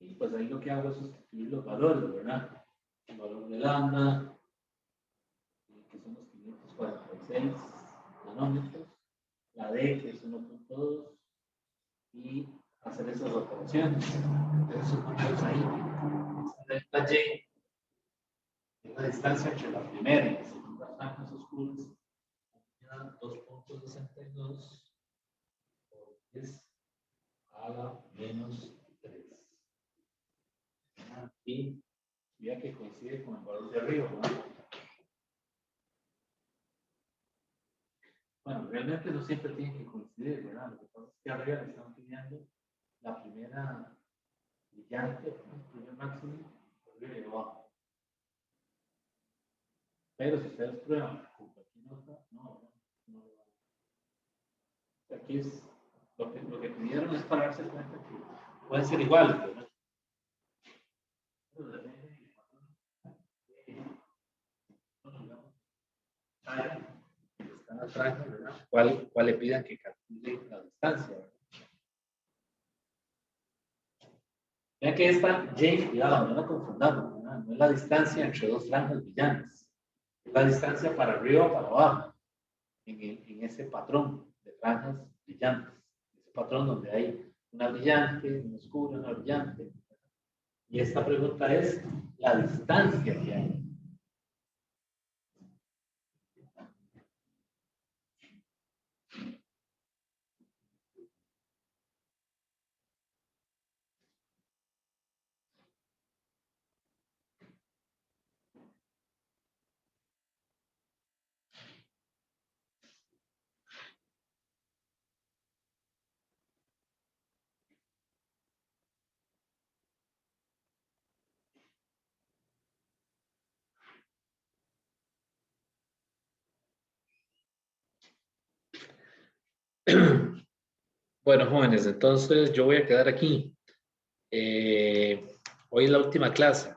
Y pues ahí lo que hago es sustituir los valores, ¿verdad? El valor de lambda, que son los 546 nanómetros, la D, que es 1.2, y hacer esas operaciones. Entonces, suponemos ahí, delta Y es la distancia entre la primera y la segunda franjas oscuras, queda 2.62 por 10 a la menos 3. Aquí, ya que coincide con el valor de arriba, ¿no? Bueno, realmente no siempre tiene que coincidir, ¿verdad? Lo que pasa es que arriba le estamos pidiendo la primera brillante, el primer máximo, arriba y abajo. Pero si ustedes prueban con cualquier otra, no. Aquí es lo que pidieron es para darse cuenta que pueden ser iguales, ¿verdad? Están atrás, ¿verdad? ¿Cuál le pidan que calcule la distancia, ¿verdad? Vean que esta Y, cuidado, no la confundamos, ¿verdad? No es la distancia entre dos franjas brillantes, es la distancia para arriba o para abajo, en ese patrón de franjas brillantes, ese patrón donde hay una brillante, una oscura, una brillante. Y esta pregunta es la distancia que hay. Bueno, jóvenes, entonces yo voy a quedar aquí. Hoy es la última clase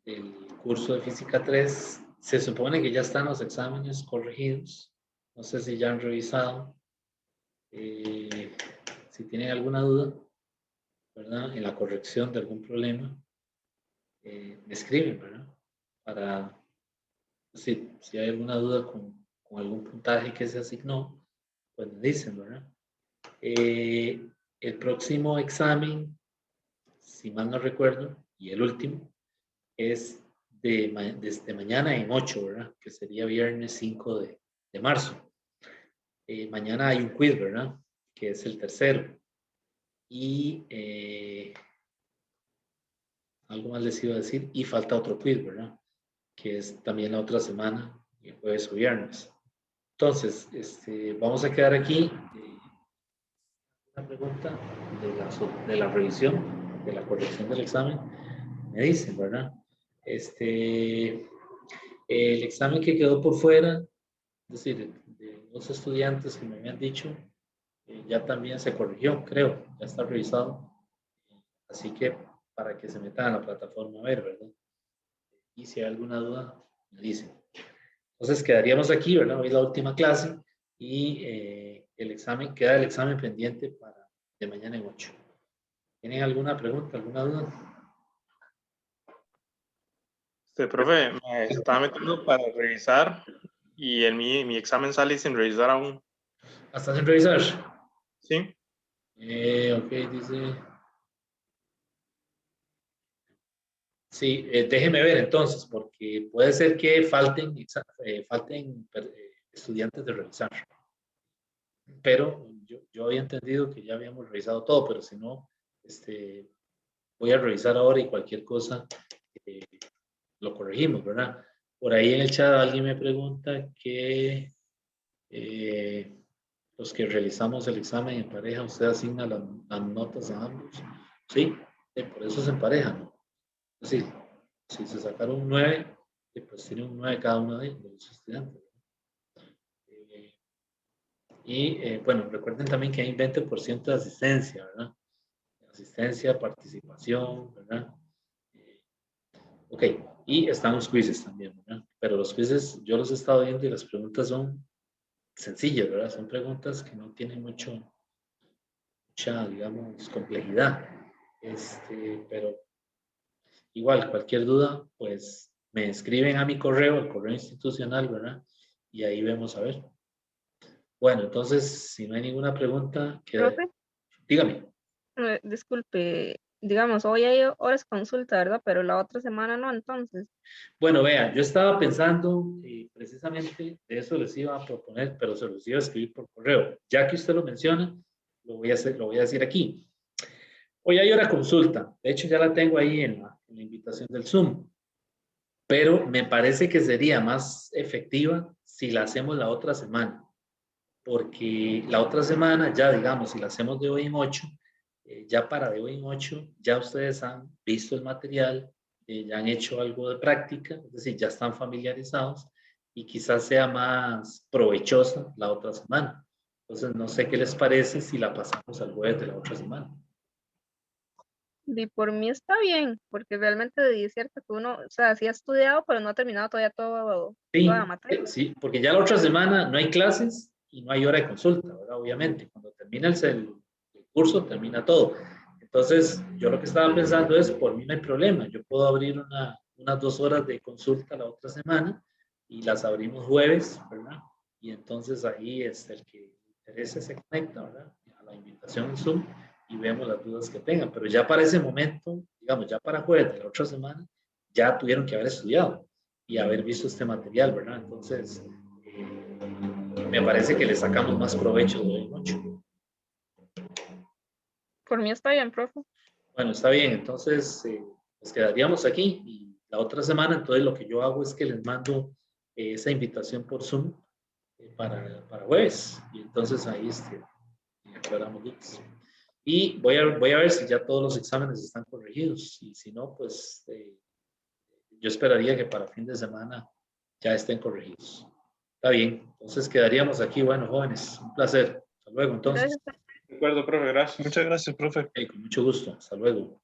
del curso de Física 3. Se supone que ya están los exámenes corregidos. No sé si ya han revisado. Si tienen alguna duda, ¿verdad? En la corrección de algún problema, me escriben, ¿verdad? Para, si hay alguna duda con algún puntaje que se asignó, pues me dicen, ¿verdad? El próximo examen, si mal no recuerdo, y el último, es desde mañana en 8, ¿verdad? Que sería viernes 5 de marzo. Mañana hay un quiz, ¿verdad? Que es el tercero. Y algo más les iba a decir, y falta otro quiz, ¿verdad? Que es también la otra semana, el jueves o viernes. Entonces, vamos a quedar aquí. Una pregunta de la revisión. de la corrección del examen, me dicen, ¿verdad? El examen que quedó por fuera, es decir, de los estudiantes que me habían dicho, ya también se corrigió, creo, ya está revisado. Así que para que se metan a la plataforma a ver, ¿verdad? Y si hay alguna duda, me dicen. Entonces quedaríamos aquí, ¿verdad? Hoy es la última clase y queda el examen pendiente para de mañana en 8. ¿Tienen alguna pregunta, alguna duda? Profe, me estaba metiendo para revisar y mi examen sale sin revisar aún. ¿Hasta sin revisar? Sí. Ok, dice. Sí, déjeme ver entonces, porque puede ser que falten estudiantes de revisar. Pero yo había entendido que ya habíamos revisado todo, pero si no, voy a revisar ahora y cualquier cosa eh, lo corregimos, ¿verdad? Por ahí en el chat alguien me pregunta que los que realizamos el examen en pareja, usted asigna las notas a ambos. Sí, por eso se emparejan, ¿no? Es decir, si se sacaron un 9, pues tiene un 9 cada uno de los estudiantes. Bueno, recuerden también que hay 20% de asistencia, ¿verdad? Asistencia, participación, ¿verdad? Ok, y están los quizzes también, ¿verdad? Pero los quizzes yo los he estado viendo y las preguntas son sencillas, ¿verdad? Son preguntas que no tienen mucha, digamos, complejidad. Pero igual, cualquier duda, pues me escriben a mi correo, el correo institucional, ¿verdad? Y ahí vemos a ver. Bueno, entonces, si no hay ninguna pregunta, Profe, dígame. disculpe, digamos, hoy hay horas consulta, ¿verdad? Pero la otra semana no, entonces. Bueno, vean, yo estaba pensando precisamente de eso les iba a proponer, pero se los iba a escribir por correo. Ya que usted lo menciona, lo voy a decir aquí. Hoy hay hora consulta. De hecho, ya la tengo ahí en la invitación del Zoom. Pero me parece que sería más efectiva si la hacemos la otra semana. Porque la otra semana, ya digamos, si la hacemos de hoy en 8, ya para de hoy en 8, ya ustedes han visto el material, ya han hecho algo de práctica, es decir, ya están familiarizados y quizás sea más provechosa la otra semana. Entonces, no sé qué les parece si la pasamos al jueves de la otra semana. Y por mí está bien, porque realmente es cierto que uno, o sea, sí ha estudiado, pero no ha terminado todavía toda la Sí, materia. sí, porque ya la otra semana no hay clases y no hay hora de consulta, ¿verdad? Obviamente, cuando termina el curso, termina todo. Entonces, yo lo que estaba pensando es, por mí no hay problema, yo puedo abrir unas 2 horas de consulta la otra semana y las abrimos jueves, ¿verdad? Y entonces ahí el que interese se conecta, ¿verdad? A la invitación en Zoom y vemos las dudas que tengan. Pero ya para ese momento, digamos, ya para jueves de la otra semana, ya tuvieron que haber estudiado y haber visto este material, ¿verdad? Entonces, me parece que le sacamos más provecho de hoy mucho. Por mí está bien, profe. Bueno, está bien, entonces pues quedaríamos aquí y la otra semana, entonces lo que yo hago es que les mando esa invitación por Zoom para jueves y entonces ahí aclaramos dudas. Y voy a ver si ya todos los exámenes están corregidos y si no, pues yo esperaría que para fin de semana ya estén corregidos. Está bien, entonces quedaríamos aquí. Bueno, jóvenes, un placer. Hasta luego, entonces. Gracias. De acuerdo, profe, gracias. Muchas gracias, profe. Con mucho gusto. Hasta luego.